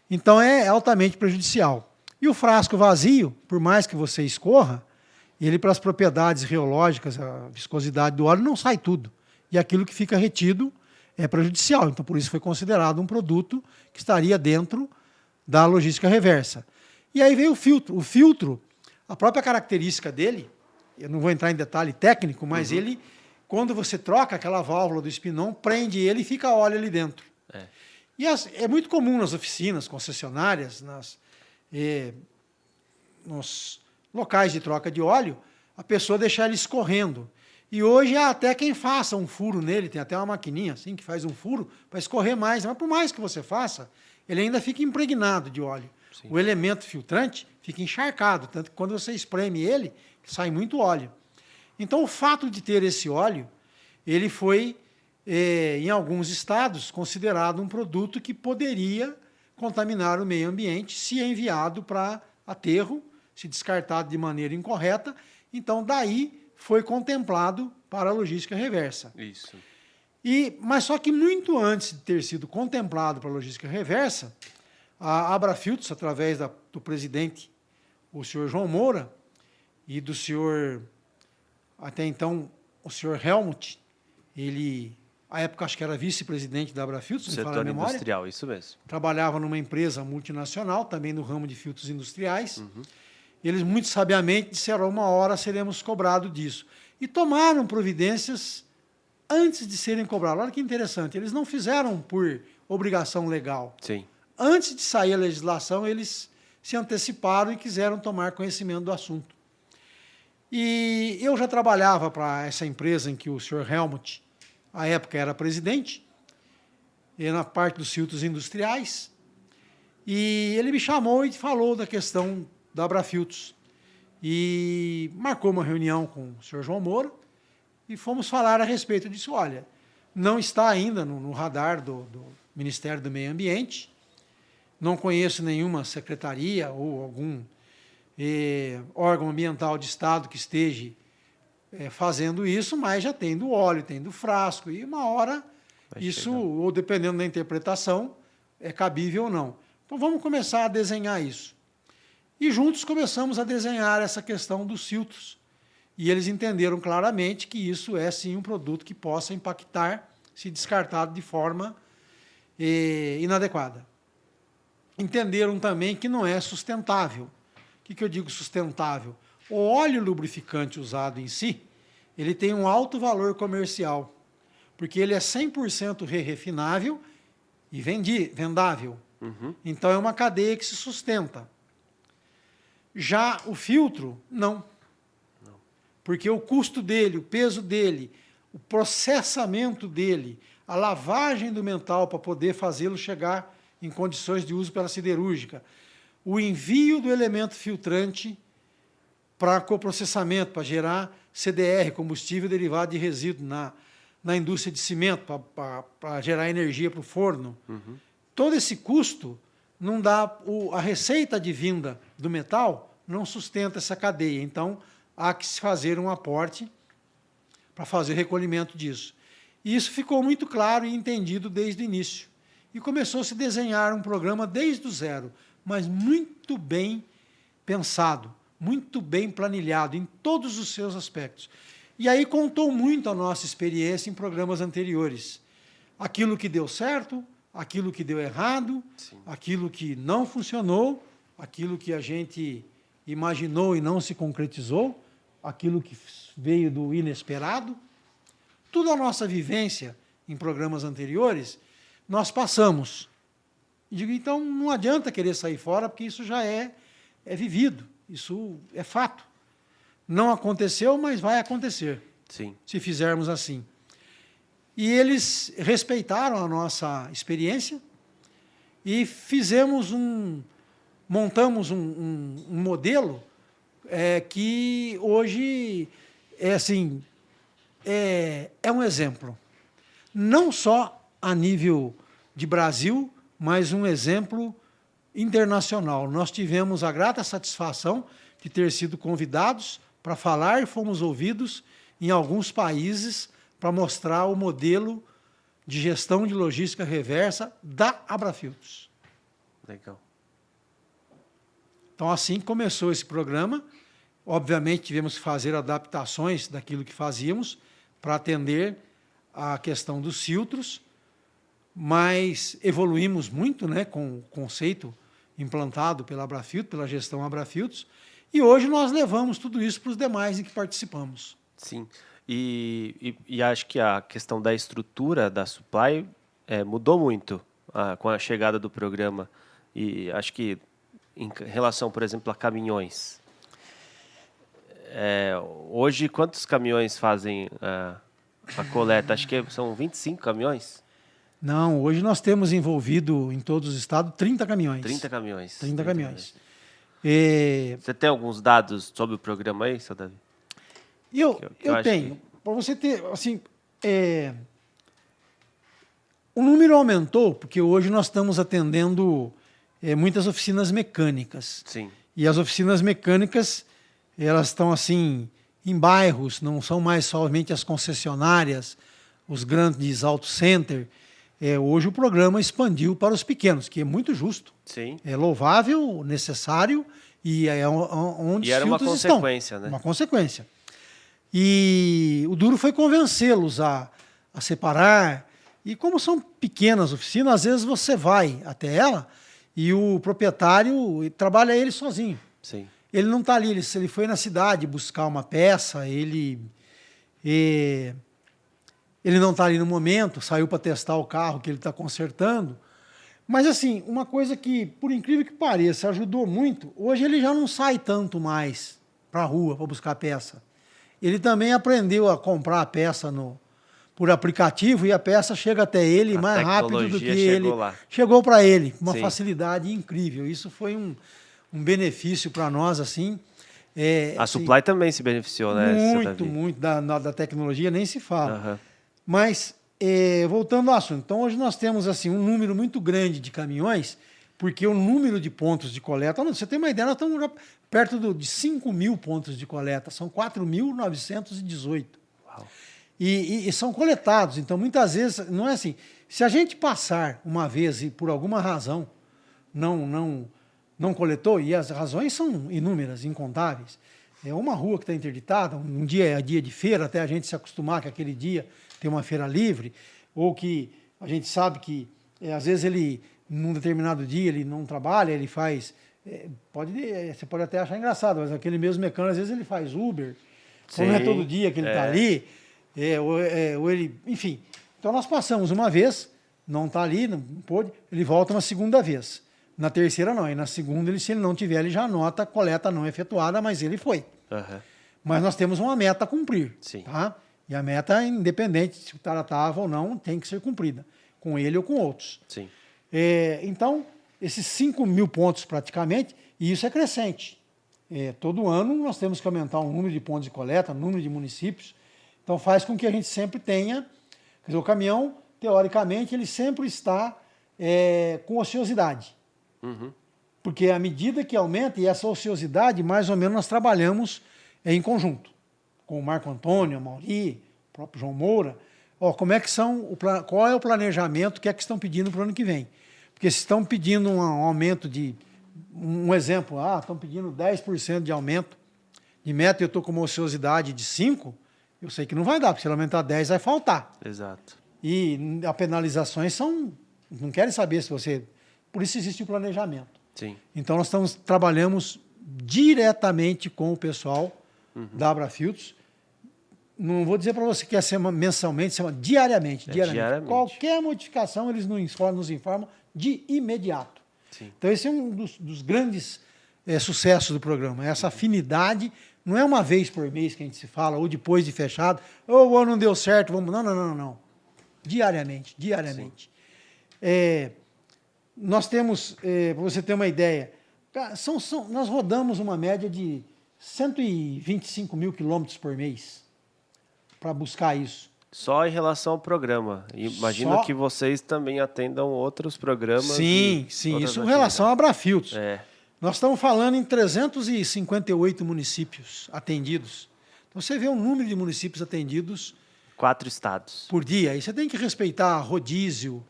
Então é altamente prejudicial. E o frasco vazio, por mais que você escorra, ele para as propriedades reológicas, a viscosidade do óleo, não sai tudo. E aquilo que fica retido é prejudicial. Então por isso foi considerado um produto que estaria dentro da logística reversa. E aí veio o filtro. O filtro, a própria característica dele, eu não vou entrar em detalhe técnico, mas ele, quando você troca aquela válvula do espinon, prende ele e fica óleo ali dentro. E é muito comum nas oficinas, concessionárias, nos locais de troca de óleo, a pessoa deixar ele escorrendo. E hoje há até quem faça um furo nele, tem até uma maquininha assim que faz um furo para escorrer mais. Mas por mais que você faça, ele ainda fica impregnado de óleo. Sim. O elemento filtrante fica encharcado, tanto que quando você espreme ele, sai muito óleo. Então o fato de ter esse óleo, ele foi, em alguns estados, considerado um produto que poderia contaminar o meio ambiente se enviado para aterro, se descartado de maneira incorreta. Então daí foi contemplado para a logística reversa. Isso. Mas só que muito antes de ter sido contemplado para a logística reversa, a Abrafiltros, através do presidente, o senhor João Moura, e do senhor, até então, o senhor Helmut, ele, à época, acho que era vice-presidente da Abrafiltros, me fala a memória. Setor industrial, isso mesmo. Trabalhava numa empresa multinacional, também no ramo de filtros industriais. Eles, muito sabiamente, disseram, uma hora seremos cobrados disso. E tomaram providências antes de serem cobrados. Olha que interessante, eles não fizeram por obrigação legal. Sim. Antes de sair a legislação, eles se anteciparam e quiseram tomar conhecimento do assunto. E eu já trabalhava para essa empresa em que o senhor Helmut, à época, era presidente, e na parte dos filtros industriais, e ele me chamou e falou da questão da Abrafiltros. E marcou uma reunião com o senhor João Moura e fomos falar a respeito disso. Olha, não está ainda no radar do Ministério do Meio Ambiente, não conheço nenhuma secretaria ou algum órgão ambiental de Estado que esteja fazendo isso, mas já tem do óleo, tem do frasco, e uma hora isso, ou dependendo da interpretação, é cabível ou não. Então vamos começar a desenhar isso. E juntos começamos a desenhar essa questão dos filtros. E eles entenderam claramente que isso é sim um produto que possa impactar se descartado de forma inadequada. Entenderam também que não é sustentável. O que eu digo sustentável? O óleo lubrificante usado em si, ele tem um alto valor comercial, porque ele é 100% refinável e vendável. Então é uma cadeia que se sustenta. Já o filtro, não. Porque o custo dele, o peso dele, o processamento dele, a lavagem do metal para poder fazê-lo chegar em condições de uso pela siderúrgica, o envio do elemento filtrante para coprocessamento, para gerar CDR, combustível derivado de resíduo, na indústria de cimento, para gerar energia para o forno. Todo esse custo não dá, a receita advinda do metal não sustenta essa cadeia. Então, há que se fazer um aporte para fazer o recolhimento disso. E isso ficou muito claro e entendido desde o início. E começou-se a desenhar um programa desde o zero, mas muito bem pensado, muito bem planilhado em todos os seus aspectos. E aí contou muito a nossa experiência em programas anteriores. Aquilo que deu certo, aquilo que deu errado, sim, aquilo que não funcionou, aquilo que a gente imaginou e não se concretizou, aquilo que veio do inesperado. toda a nossa vivência em programas anteriores, nós passamos. E digo, então não adianta querer sair fora, porque isso já é vivido, isso é fato. Não aconteceu, mas vai acontecer. Sim. Se fizermos assim. E eles respeitaram a nossa experiência e montamos um modelo que hoje é um exemplo. Não só a nível de Brasil, mas um exemplo internacional. Nós tivemos a grata satisfação de ter sido convidados para falar e fomos ouvidos em alguns países para mostrar o modelo de gestão de logística reversa da Abrafiltros. Legal. Então, assim começou esse programa. Obviamente, tivemos que fazer adaptações daquilo que fazíamos para atender a questão dos filtros, mas evoluímos muito, né, com o conceito implantado pela Abrafiltros, pela gestão Abrafiltros, e hoje nós levamos tudo isso para os demais em que participamos. Sim. E acho que a questão da estrutura da supply mudou muito com a chegada do programa. E acho que em relação, por exemplo, a caminhões. Hoje, quantos caminhões fazem a coleta? Acho que são 25 caminhões? Não, hoje nós temos envolvido em todos os estados 30 caminhões. 30 caminhões. 30 caminhões. Você tem alguns dados sobre o programa aí, seu Davi? Eu tenho. Para você ter, assim, o número aumentou, porque hoje nós estamos atendendo muitas oficinas mecânicas. Sim. E as oficinas mecânicas, elas estão assim em bairros, não são mais somente as concessionárias, os grandes auto center. Hoje o programa expandiu para os pequenos, que é muito justo. Sim. É louvável, necessário e é onde os filtros estão. E era uma consequência, né? Uma consequência. E o duro foi convencê-los a separar. E como são pequenas oficinas, às vezes você vai até ela e o proprietário trabalha ele sozinho. Sim. Ele não está ali, ele foi na cidade buscar uma peça, ele não está ali no momento, saiu para testar o carro que ele está consertando. Mas, assim, uma coisa que, por incrível que pareça, ajudou muito, hoje ele já não sai tanto mais para a rua para buscar peça. Ele também aprendeu a comprar a peça por aplicativo e a peça chega até ele mais rápido do que ele. Chegou para ele, com uma facilidade incrível. Isso foi um benefício para nós, assim. A Supply também se beneficiou, né? Muito da tecnologia, nem se fala. Uhum. Mas, voltando ao assunto, então hoje nós temos assim, um número muito grande de caminhões, porque o número de pontos de coleta, você tem uma ideia, nós estamos já perto de 5 mil pontos de coleta, são 4.918. E são coletados, então muitas vezes, não é assim, se a gente passar uma vez e por alguma razão não coletou, e as razões são inúmeras, incontáveis, uma rua que está interditada, um dia é dia de feira, até a gente se acostumar que aquele dia tem uma feira livre, ou que a gente sabe que, às vezes, num determinado dia, ele não trabalha, ele faz... você pode até achar engraçado, mas aquele mesmo mecânico, às vezes, ele faz Uber, então não é todo dia que ele está ali, ou ele... Enfim, então nós passamos uma vez, não está ali, não pôde, ele volta uma segunda vez. Na terceira, não. E na segunda, se ele não tiver, ele já anota coleta não efetuada, mas ele foi. Uhum. Mas nós temos uma meta a cumprir. Sim. Tá? E a meta, independente se o cara estava ou não, tem que ser cumprida, com ele ou com outros. Sim. Então, esses 5 mil pontos praticamente, e isso é crescente. Todo ano nós temos que aumentar o número de pontos de coleta, o número de municípios. Então, faz com que a gente sempre tenha... Quer dizer, o caminhão, teoricamente, ele sempre está com ociosidade. Uhum. Porque à medida que aumenta, e essa ociosidade, mais ou menos, nós trabalhamos em conjunto, com o Marco Antônio, o Mauri, o próprio João Moura. Como é que qual é o planejamento que estão pedindo para o ano que vem? Porque se estão pedindo um aumento de, um exemplo, estão pedindo 10% de aumento de meta e eu estou com uma ociosidade de 5%, eu sei que não vai dar, porque se ele aumentar 10% vai faltar. Exato. E as penalizações não querem saber se você... Por isso existe o planejamento. Sim. Então, nós trabalhamos diretamente com o pessoal da Abrafiltros, Não vou dizer para você que é mensalmente, diariamente. Diariamente. Qualquer modificação, eles nos informam de imediato. Sim. Então, esse é um dos grandes sucessos do programa. Essa afinidade, não é uma vez por mês que a gente se fala, ou depois de fechado, ou não deu certo, vamos... Não. Diariamente. Nós temos, para você ter uma ideia, nós rodamos uma média de 125 mil quilômetros por mês para buscar isso. Só em relação ao programa. Imagino que vocês também atendam outros programas. Sim, isso em relação a Abrafiltros. Nós estamos falando em 358 municípios atendidos. Então, você vê o número de municípios atendidos. 4 estados. Por dia. Aí você tem que respeitar rodízio.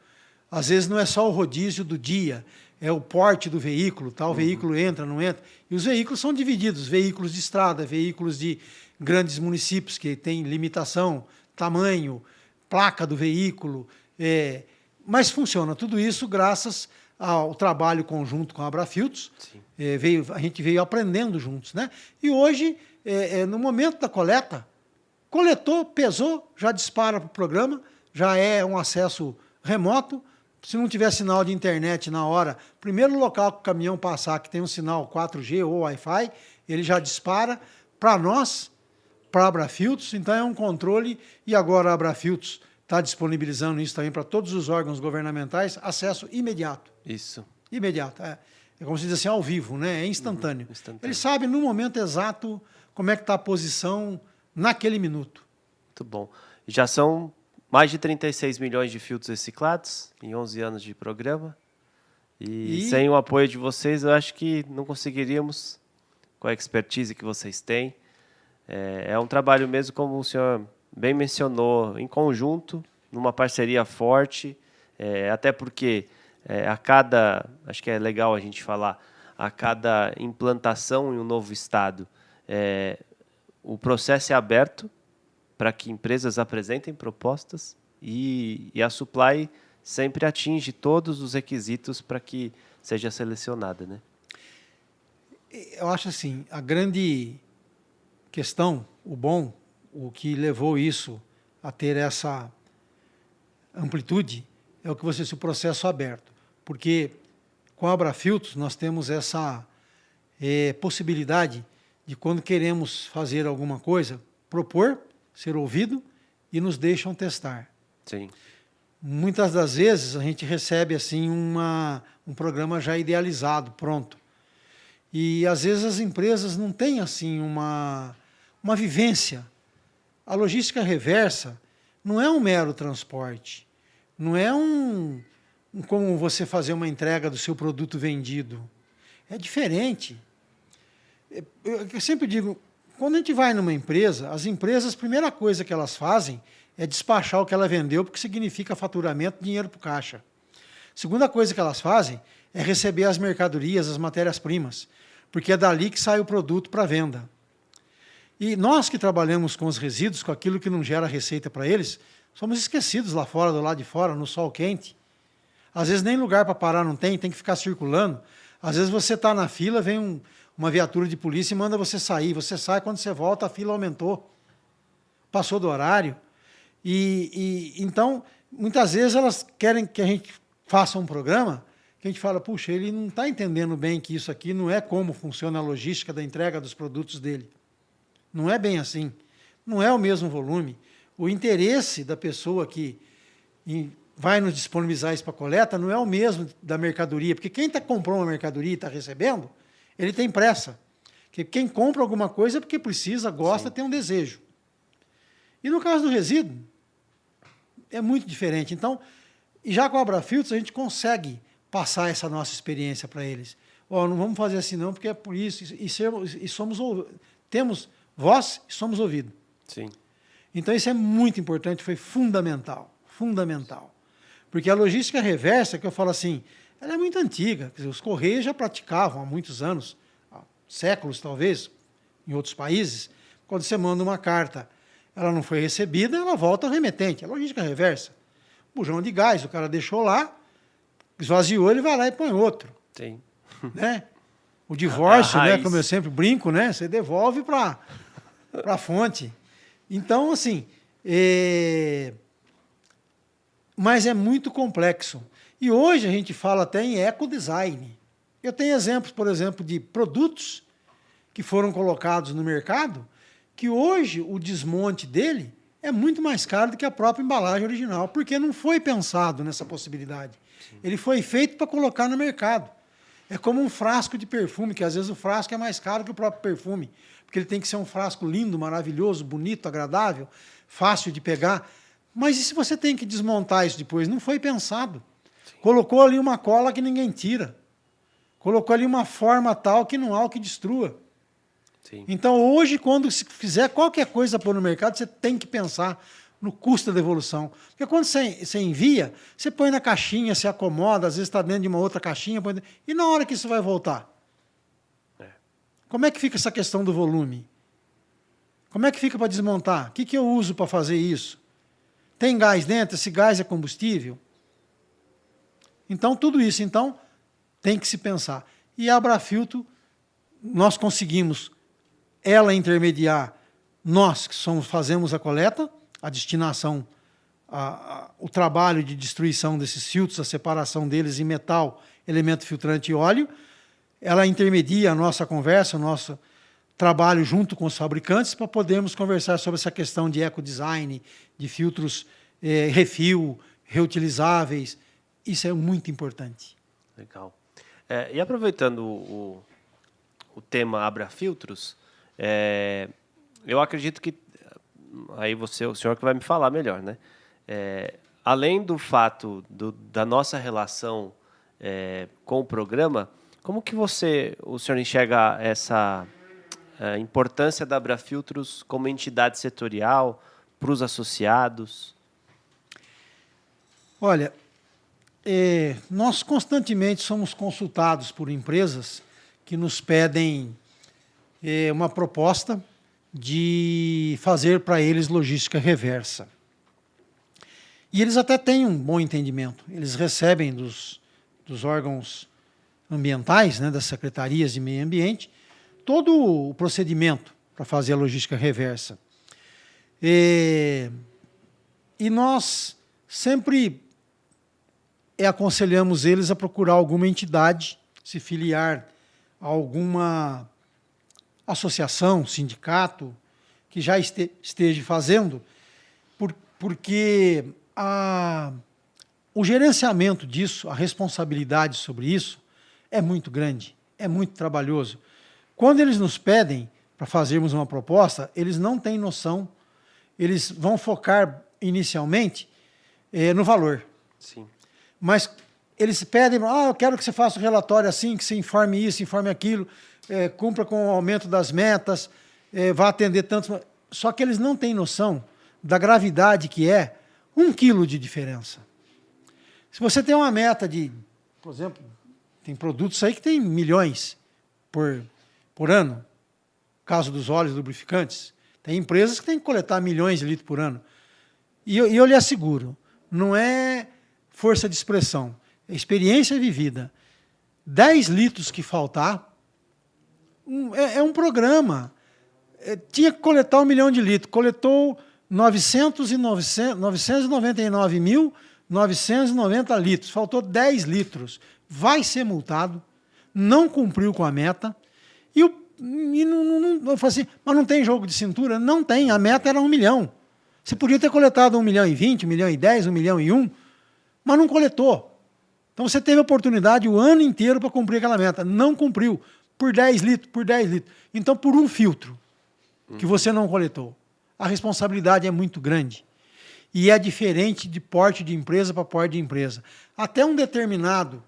Às vezes não é só o rodízio do dia, é o porte do veículo. Tá? O veículo entra, não entra. E os veículos são divididos. Veículos de estrada, veículos de grandes municípios que têm limitação, tamanho, placa do veículo. Mas funciona tudo isso graças ao trabalho conjunto com a Abrafiltros. A gente veio aprendendo juntos, né? E hoje, no momento da coleta, coletou, pesou, já dispara para o programa, já é um acesso remoto. Se não tiver sinal de internet na hora, primeiro local que o caminhão passar que tem um sinal 4G ou Wi-Fi, ele já dispara para nós, para a Abrafiltros. Então é um controle, e agora a Abrafiltros está disponibilizando isso também para todos os órgãos governamentais, acesso imediato. Isso. Imediato. É como se diz assim, ao vivo, né? É instantâneo. Ele sabe no momento exato como é que está a posição naquele minuto. Muito bom. Já são mais de 36 milhões de filtros reciclados em 11 anos de programa. E sem o apoio de vocês, eu acho que não conseguiríamos, com a expertise que vocês têm. É um trabalho mesmo, como o senhor bem mencionou, em conjunto, numa parceria forte, até porque acho que é legal a gente falar, a cada implantação em um novo estado, o processo é aberto para que empresas apresentem propostas e a Supply sempre atinge todos os requisitos para que seja selecionada, né? Eu acho assim, a grande questão, o que levou isso a ter essa amplitude é o que você disse, o processo aberto. Porque com a Abrafiltros nós temos essa possibilidade de, quando queremos fazer alguma coisa, propor, ser ouvido, e nos deixam testar. Sim. Muitas das vezes a gente recebe assim um programa já idealizado, pronto. E às vezes as empresas não têm assim uma vivência. A logística reversa não é um mero transporte, não é como você fazer uma entrega do seu produto vendido. É diferente. Eu sempre digo, quando a gente vai numa empresa, as empresas, a primeira coisa que elas fazem é despachar o que ela vendeu, porque significa faturamento, dinheiro para o caixa. Segunda coisa que elas fazem é receber as mercadorias, as matérias-primas, porque é dali que sai o produto para venda. E nós que trabalhamos com os resíduos, com aquilo que não gera receita para eles, somos esquecidos lá fora, do lado de fora, no sol quente. Às vezes nem lugar para parar não tem que ficar circulando. Às vezes você está na fila, vem uma viatura de polícia e manda você sair. Você sai, quando você volta, a fila aumentou. Passou do horário. Então, muitas vezes elas querem que a gente faça um programa que a gente fala, puxa, ele não está entendendo bem que isso aqui não é como funciona a logística da entrega dos produtos dele. Não é bem assim. Não é o mesmo volume. O interesse da pessoa que vai nos disponibilizar isso para coleta não é o mesmo da mercadoria, porque quem comprou uma mercadoria e está recebendo, ele tem pressa. Porque quem compra alguma coisa é porque precisa, gosta, tem um desejo. E no caso do resíduo, é muito diferente. Então, e já com a Abrafiltros, a gente consegue passar essa nossa experiência para eles. Não vamos fazer assim não, porque é por isso, temos voz e somos ouvidos. Sim. Então, isso é muito importante, foi fundamental. Porque a logística reversa, que eu falo assim, ela é muito antiga. Quer dizer, os Correios já praticavam há muitos anos, há séculos talvez, em outros países. Quando você manda uma carta, ela não foi recebida, ela volta ao remetente. É logística reversa. Bujão de gás, o cara deixou lá, esvaziou, ele vai lá e põe outro. Sim. Né? O divórcio, né, como eu sempre brinco, né, você devolve para a fonte. Então, assim, mas é muito complexo. E hoje a gente fala até em ecodesign. Eu tenho exemplos, por exemplo, de produtos que foram colocados no mercado, que hoje o desmonte dele é muito mais caro do que a própria embalagem original, porque não foi pensado nessa possibilidade. Sim. Ele foi feito para colocar no mercado. É como um frasco de perfume, que às vezes o frasco é mais caro que o próprio perfume, porque ele tem que ser um frasco lindo, maravilhoso, bonito, agradável, fácil de pegar. Mas e se você tem que desmontar isso depois? Não foi pensado. Sim. Colocou ali uma cola que ninguém tira. Colocou ali uma forma tal que não há o que destrua. Sim. Então, hoje, quando se fizer qualquer coisa pôr no mercado, você tem que pensar no custo da devolução. Porque quando você envia, você põe na caixinha, se acomoda, às vezes está dentro de uma outra caixinha, e na hora que isso vai voltar? Como é que fica essa questão do volume? Como é que fica para desmontar? O que eu uso para fazer isso? Tem gás dentro? Esse gás é combustível? Então, tudo isso tem que se pensar. E a Abrafiltro, nós conseguimos ela intermediar, nós que fazemos a coleta, a destinação, o trabalho de destruição desses filtros, a separação deles em metal, elemento filtrante e óleo. Ela intermedia a nossa conversa, o nosso trabalho junto com os fabricantes para podermos conversar sobre essa questão de ecodesign, de filtros refil, reutilizáveis. Isso é muito importante. Legal. E aproveitando o tema Abrafiltros, eu acredito que aí o senhor que vai me falar melhor, né? Além do fato da nossa relação com o programa, como que o senhor enxerga essa importância da Abrafiltros como entidade setorial para os associados? Olha, nós constantemente somos consultados por empresas que nos pedem uma proposta de fazer para eles logística reversa. E eles até têm um bom entendimento. Eles recebem dos órgãos ambientais, né, das secretarias de meio ambiente, todo o procedimento para fazer a logística reversa. E nós sempre aconselhamos eles a procurar alguma entidade, se filiar a alguma associação, sindicato, que já esteja fazendo, porque o gerenciamento disso, a responsabilidade sobre isso, é muito grande, é muito trabalhoso. Quando eles nos pedem para fazermos uma proposta, eles não têm noção, eles vão focar inicialmente no valor. Sim. Mas eles pedem, eu quero que você faça o relatório assim, que você informe isso, informe aquilo, cumpra com o aumento das metas, vá atender tantos... Só que eles não têm noção da gravidade que é 1 quilo de diferença. Se você tem uma meta de, por exemplo, tem produtos aí que tem milhões por ano, caso dos óleos lubrificantes, tem empresas que têm que coletar milhões de litros por ano. E eu lhe asseguro, não é força de expressão, é experiência vivida. 10 litros que faltar, é um programa. Tinha que coletar 1 milhão de litros, coletou 999.990 litros, faltou 10 litros. Vai ser multado, não cumpriu com a meta, eu falei assim, mas não tem jogo de cintura? Não tem, a meta era 1 milhão. Você podia ter coletado 1.020.000, 1.010.000, 1.001.000, mas não coletou. Então você teve a oportunidade o ano inteiro para cumprir aquela meta. Não cumpriu. Por 10 litros, por 10 litros. Então, por um filtro que você não coletou, a responsabilidade é muito grande. E é diferente de porte de empresa para porte de empresa. Até um determinado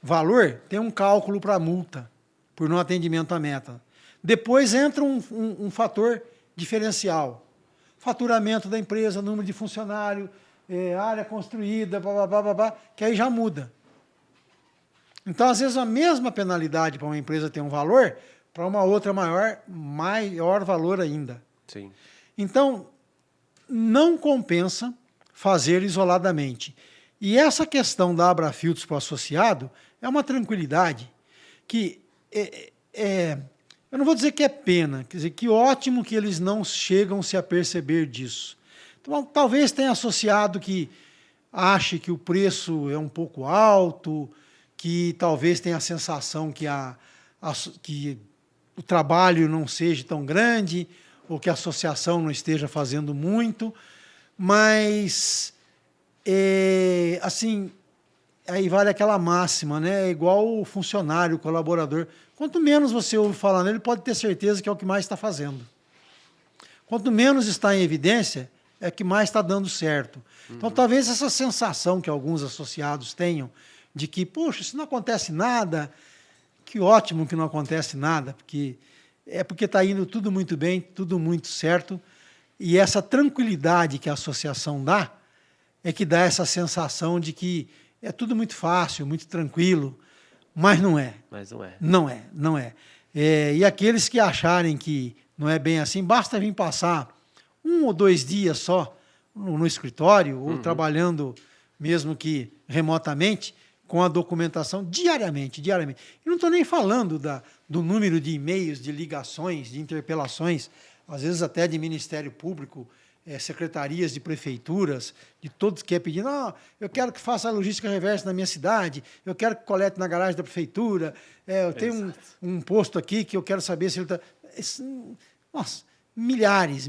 valor tem um cálculo para multa por não atendimento à meta. Depois entra um fator diferencial. Faturamento da empresa, número de funcionário, área construída, que aí já muda. Então, às vezes, a mesma penalidade para uma empresa ter um valor, para uma outra maior valor ainda. Sim. Então, não compensa fazer isoladamente. E essa questão da Abrafiltros para o associado é uma tranquilidade que eu não vou dizer que é pena, quer dizer, que ótimo que eles não chegam se a perceber disso. Então, talvez tenha associado que ache que o preço é um pouco alto, que talvez tenha a sensação que que o trabalho não seja tão grande, ou que a associação não esteja fazendo muito, mas, assim, aí vale aquela máxima, né? É igual o funcionário, o colaborador. Quanto menos você ouve falar nele, pode ter certeza que é o que mais está fazendo. Quanto menos está em evidência, é que mais está dando certo. Então, talvez essa sensação que alguns associados tenham de que, poxa, se não acontece nada, que ótimo que não acontece nada, porque está indo tudo muito bem, tudo muito certo, e essa tranquilidade que a associação dá é que dá essa sensação de que é tudo muito fácil, muito tranquilo, mas não é. Mas não é. Não é. E aqueles que acharem que não é bem assim, basta vir passar 1 ou 2 dias só no escritório, ou trabalhando, mesmo que remotamente, com a documentação diariamente. E não estou nem falando do número de e-mails, de ligações, de interpelações, às vezes até de Ministério Público, secretarias de prefeituras, de todos que é pedindo, eu quero que faça a logística reversa na minha cidade, eu quero que colete na garagem da prefeitura, eu tenho um posto aqui que eu quero saber se ele está... Nossa, milhares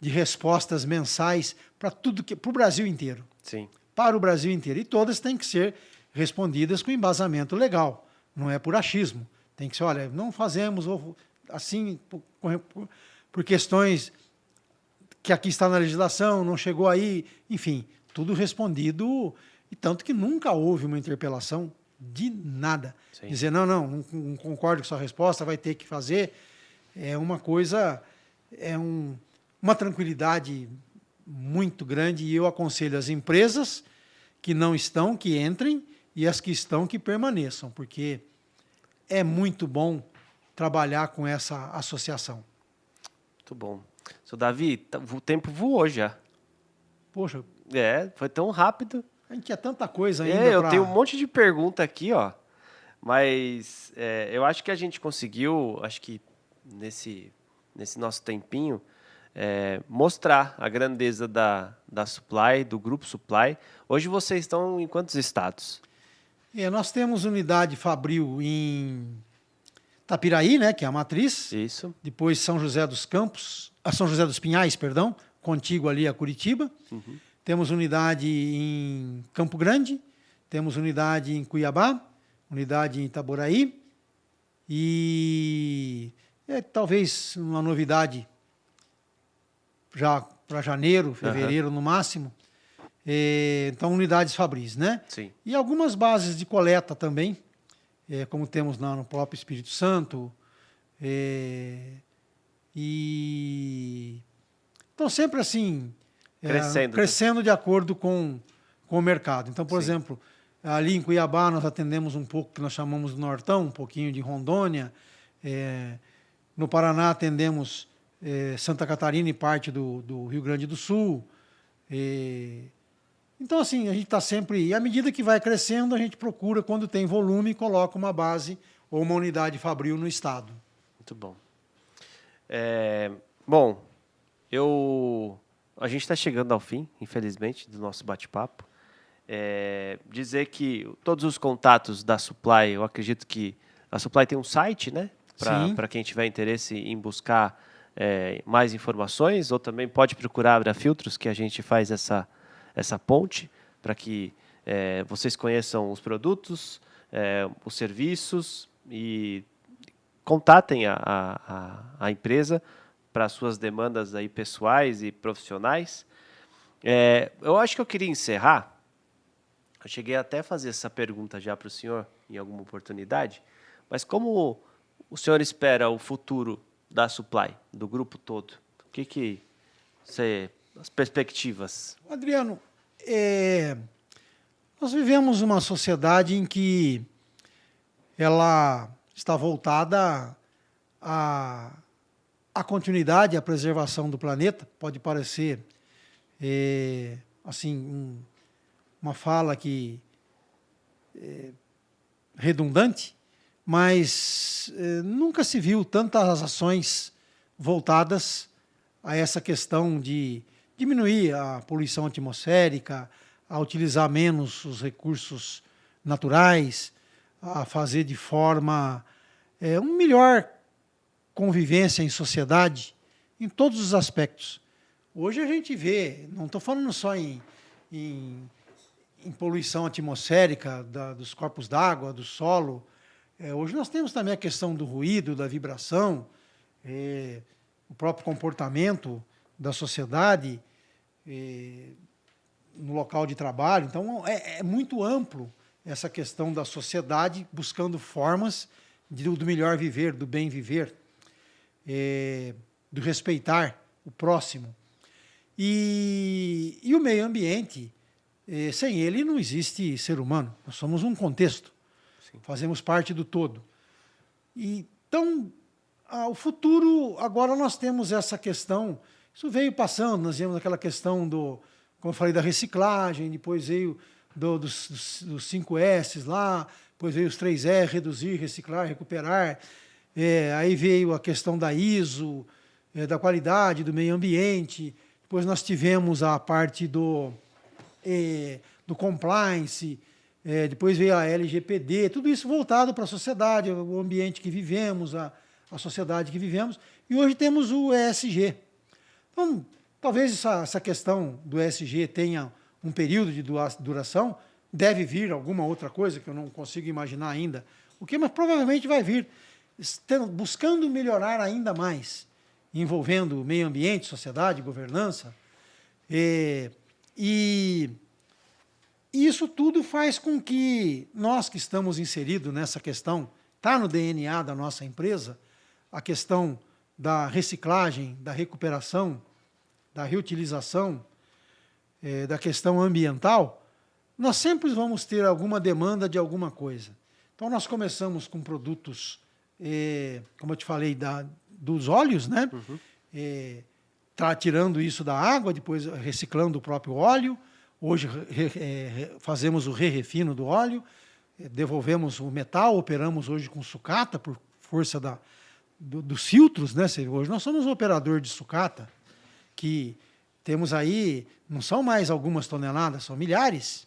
de respostas mensais para o Brasil inteiro. Sim. Para o Brasil inteiro. E todas têm que ser respondidas com embasamento legal, não é por achismo. Tem que ser, olha, não fazemos assim por questões que aqui está na legislação, não chegou aí, enfim, tudo respondido, e tanto que nunca houve uma interpelação de nada. Sim. Dizer, não concordo com sua resposta, vai ter que fazer, é uma coisa, uma tranquilidade muito grande, e eu aconselho as empresas que não estão, que entrem, e as que estão, que permaneçam, porque é muito bom trabalhar com essa associação. Muito bom. Seu Davi, o tempo voou já. Poxa. Foi tão rápido. A gente tinha tanta coisa ainda. Eu tenho um monte de pergunta aqui, ó. Mas eu acho que a gente conseguiu, acho que nesse nosso tempinho, mostrar a grandeza da Supply, do Grupo Supply. Hoje vocês estão em quantos estados? Nós temos unidade fabril em Tapiraí, né, que é a matriz. Isso. Depois São José dos São José dos Pinhais, perdão, contíguo ali a Curitiba. Uhum. Temos unidade em Campo Grande, temos unidade em Cuiabá, unidade em Itaboraí e talvez uma novidade já para janeiro, fevereiro no máximo. Então, unidades fabris, né? Sim. E algumas bases de coleta também, como temos no próprio Espírito Santo. Então, sempre assim, crescendo de acordo com o mercado. Então, por exemplo, ali em Cuiabá nós atendemos um pouco que nós chamamos de Nortão, um pouquinho de Rondônia. No Paraná atendemos Santa Catarina e parte do Rio Grande do Sul. Então, assim, a gente está sempre... E à medida que vai crescendo, a gente procura, quando tem volume, coloca uma base ou uma unidade fabril no estado. Muito bom. Bom, a gente está chegando ao fim, infelizmente, do nosso bate-papo. Dizer que todos os contatos da Supply, eu acredito que a Supply tem um site, né? Para quem tiver interesse em buscar mais informações, ou também pode procurar a Abra Filtros, que a gente faz essa ponte para que vocês conheçam os produtos, os serviços e contatem a empresa para suas demandas aí pessoais e profissionais. Eu acho que eu queria encerrar. Eu cheguei até a fazer essa pergunta já para o senhor em alguma oportunidade, mas como o senhor espera o futuro da Supply, do grupo todo? O que as perspectivas? Adriano, nós vivemos uma sociedade em que ela está voltada à continuidade, à preservação do planeta. Pode parecer assim uma fala que redundante, mas nunca se viu tantas ações voltadas a essa questão de diminuir a poluição atmosférica, a utilizar menos os recursos naturais, a fazer de forma uma melhor convivência em sociedade, em todos os aspectos. Hoje a gente vê, não estou falando só em poluição atmosférica dos corpos d'água, do solo. Hoje nós temos também a questão do ruído, da vibração, o próprio comportamento da sociedade no local de trabalho. Então, é muito amplo essa questão da sociedade buscando formas do melhor viver, do bem viver, do respeitar o próximo. E o meio ambiente, sem ele não existe ser humano. Nós somos um contexto. Sim. Fazemos parte do todo. Então, o futuro, agora nós temos essa questão, isso veio passando, nós vimos aquela questão como eu falei, da reciclagem, depois veio dos 5 S's lá, depois veio os 3 R, reduzir, reciclar, recuperar, aí veio a questão da ISO, da qualidade, do meio ambiente, depois nós tivemos a parte do compliance, depois veio a LGPD, tudo isso voltado para a sociedade, o ambiente que vivemos, a sociedade que vivemos, e hoje temos o ESG. Então, talvez essa questão do ESG tenha um período de duração, deve vir alguma outra coisa que eu não consigo imaginar ainda, mas provavelmente vai vir, buscando melhorar ainda mais, envolvendo meio ambiente, sociedade, governança, e isso tudo faz com que nós que estamos inseridos nessa questão, está no DNA da nossa empresa, a questão da reciclagem, da recuperação, da reutilização, da questão ambiental, nós sempre vamos ter alguma demanda de alguma coisa. Então, nós começamos com produtos, como eu te falei, dos óleos, né? Uhum. Tirando isso da água, depois reciclando o próprio óleo. Hoje fazemos o re-refino do óleo, devolvemos o metal, operamos hoje com sucata, por força dos filtros, né? Hoje nós somos um operador de sucata, que temos aí, não são mais algumas toneladas, são milhares.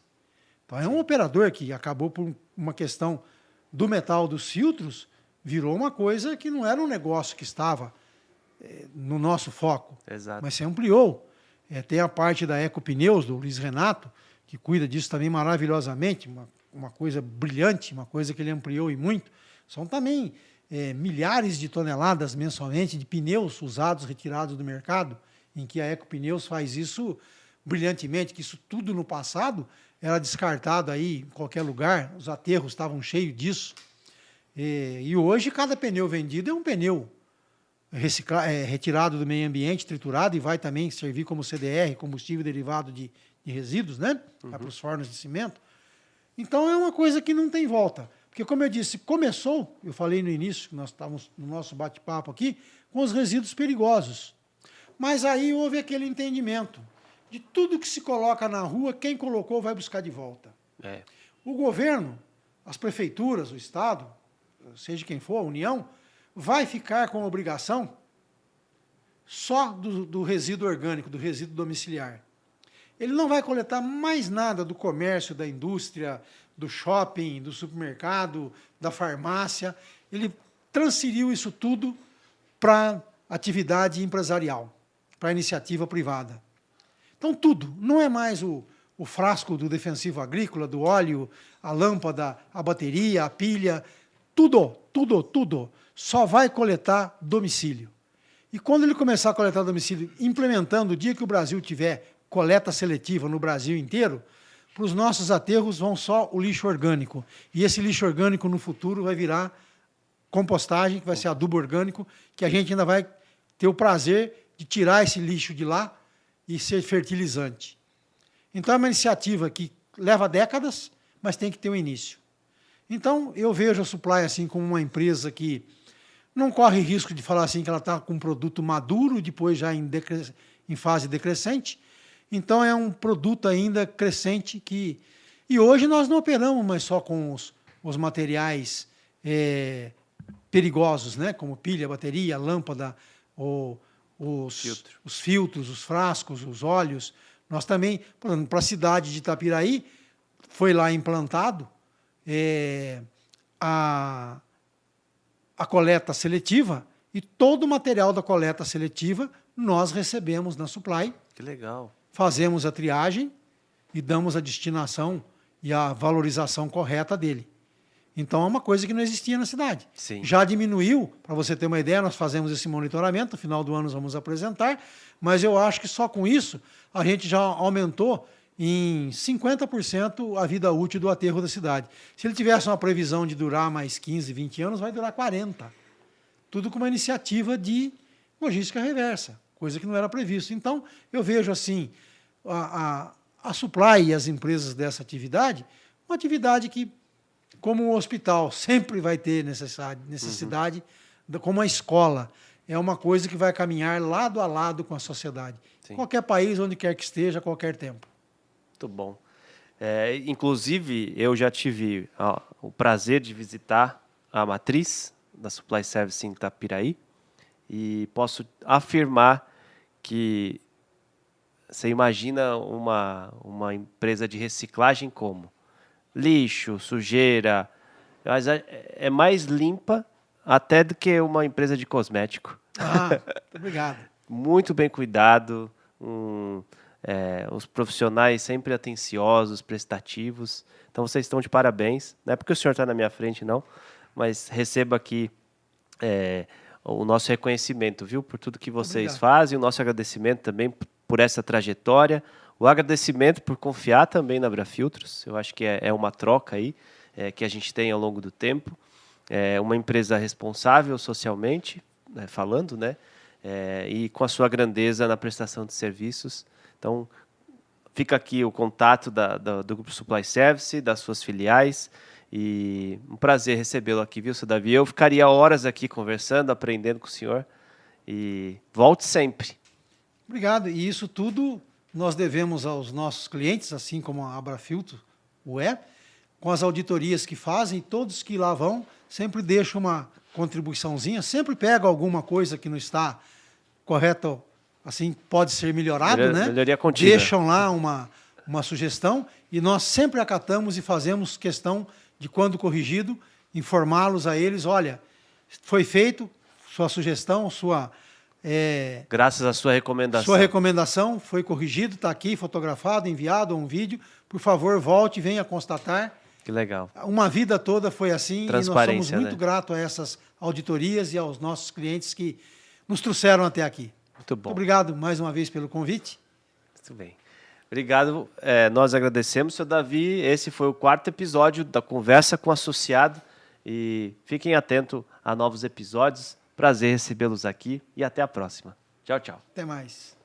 Então é um operador que acabou por uma questão do metal dos filtros, virou uma coisa que não era um negócio que estava no nosso foco, exato, mas se ampliou. Tem a parte da Ecopneus, do Luiz Renato, que cuida disso também maravilhosamente, uma coisa brilhante, uma coisa que ele ampliou e muito. São também milhares de toneladas mensalmente de pneus usados, retirados do mercado, em que a Ecopneus faz isso brilhantemente, que isso tudo no passado era descartado aí em qualquer lugar, os aterros estavam cheios disso. E hoje cada pneu vendido é um pneu retirado do meio ambiente, triturado, e vai também servir como CDR, combustível derivado de resíduos, né? Uhum. Para os fornos de cimento. Então é uma coisa que não tem volta. Porque, como eu disse, começou, eu falei no início, que nós estávamos no nosso bate-papo aqui, com os resíduos perigosos. Mas aí houve aquele entendimento de tudo que se coloca na rua, quem colocou vai buscar de volta. O governo, as prefeituras, o Estado, seja quem for, a União, vai ficar com a obrigação só do resíduo orgânico, do resíduo domiciliar. Ele não vai coletar mais nada do comércio, da indústria, do shopping, do supermercado, da farmácia. Ele transferiu isso tudo para atividade empresarial, para a iniciativa privada. Então, tudo. Não é mais o frasco do defensivo agrícola, do óleo, a lâmpada, a bateria, a pilha, tudo. Só vai coletar domicílio. E quando ele começar a coletar domicílio, implementando, o dia que o Brasil tiver coleta seletiva no Brasil inteiro, para os nossos aterros vão só o lixo orgânico. E esse lixo orgânico, no futuro, vai virar compostagem, que vai ser adubo orgânico, que a gente ainda vai ter o prazer de tirar esse lixo de lá e ser fertilizante. Então, é uma iniciativa que leva décadas, mas tem que ter um início. Então, eu vejo a Supply assim como uma empresa que não corre risco de falar assim que ela está com um produto maduro, depois já em fase decrescente. Então, é um produto ainda crescente que... E hoje nós não operamos mais só com os materiais perigosos, né? Como pilha, bateria, lâmpada, os filtros, os frascos, os óleos. Nós também, por exemplo, para a cidade de Itapiraí, foi lá implantado a coleta seletiva, e todo o material da coleta seletiva nós recebemos na Supply. Que legal. Fazemos a triagem e damos a destinação e a valorização correta dele. Então, é uma coisa que não existia na cidade. Sim. Já diminuiu, para você ter uma ideia, nós fazemos esse monitoramento, no final do ano nós vamos apresentar, mas eu acho que só com isso a gente já aumentou em 50% a vida útil do aterro da cidade. Se ele tivesse uma previsão de durar mais 15, 20 anos, vai durar 40. Tudo com uma iniciativa de logística reversa, coisa que não era previsto. Então, eu vejo assim, a Supply e as empresas dessa atividade, uma atividade que, como um hospital sempre vai ter necessidade, como a escola, é uma coisa que vai caminhar lado a lado com a sociedade. Sim. Qualquer país, onde quer que esteja, a qualquer tempo. Muito bom. Inclusive, eu já tive o prazer de visitar a matriz da Supply Service em Itapiraí, e posso afirmar que você imagina uma empresa de reciclagem como lixo, sujeira, mas é mais limpa até do que uma empresa de cosmético. Obrigado. Muito bem cuidado, os profissionais sempre atenciosos, prestativos. Então, vocês estão de parabéns. Não é porque o senhor está na minha frente, não, mas receba aqui o nosso reconhecimento, viu, por tudo que vocês fazem, o nosso agradecimento também por essa trajetória, o agradecimento por confiar também na Abrafiltros. Eu acho que é uma troca aí que a gente tem ao longo do tempo. É uma empresa responsável socialmente, falando, né? E com a sua grandeza na prestação de serviços. Então, fica aqui o contato do Grupo Supply Service, das suas filiais, e um prazer recebê-lo aqui, viu, seu Davi? Eu ficaria horas aqui conversando, aprendendo com o senhor, e volte sempre. Obrigado. E isso tudo nós devemos aos nossos clientes, assim como a Abrafiltro com as auditorias que fazem, todos que lá vão, sempre deixam uma contribuiçãozinha, sempre pegam alguma coisa que não está correta, assim, pode ser melhorado, né? Melhoria contínua. Deixam lá uma sugestão, e nós sempre acatamos e fazemos questão de, quando corrigido, informá-los a eles: olha, foi feito, sua sugestão, graças à sua recomendação. Sua recomendação foi corrigido, está aqui, fotografado, enviado, um vídeo. Por favor, volte e venha constatar. Que legal. Uma vida toda foi assim, e nós somos muito, né, gratos a essas auditorias e aos nossos clientes que nos trouxeram até aqui. Muito bom. Muito obrigado mais uma vez pelo convite. Muito bem. Obrigado. Nós agradecemos, seu Davi. Esse foi o 4º episódio da Conversa com o Associado. E fiquem atentos a novos episódios. Prazer recebê-los aqui e até a próxima. Tchau, tchau. Até mais.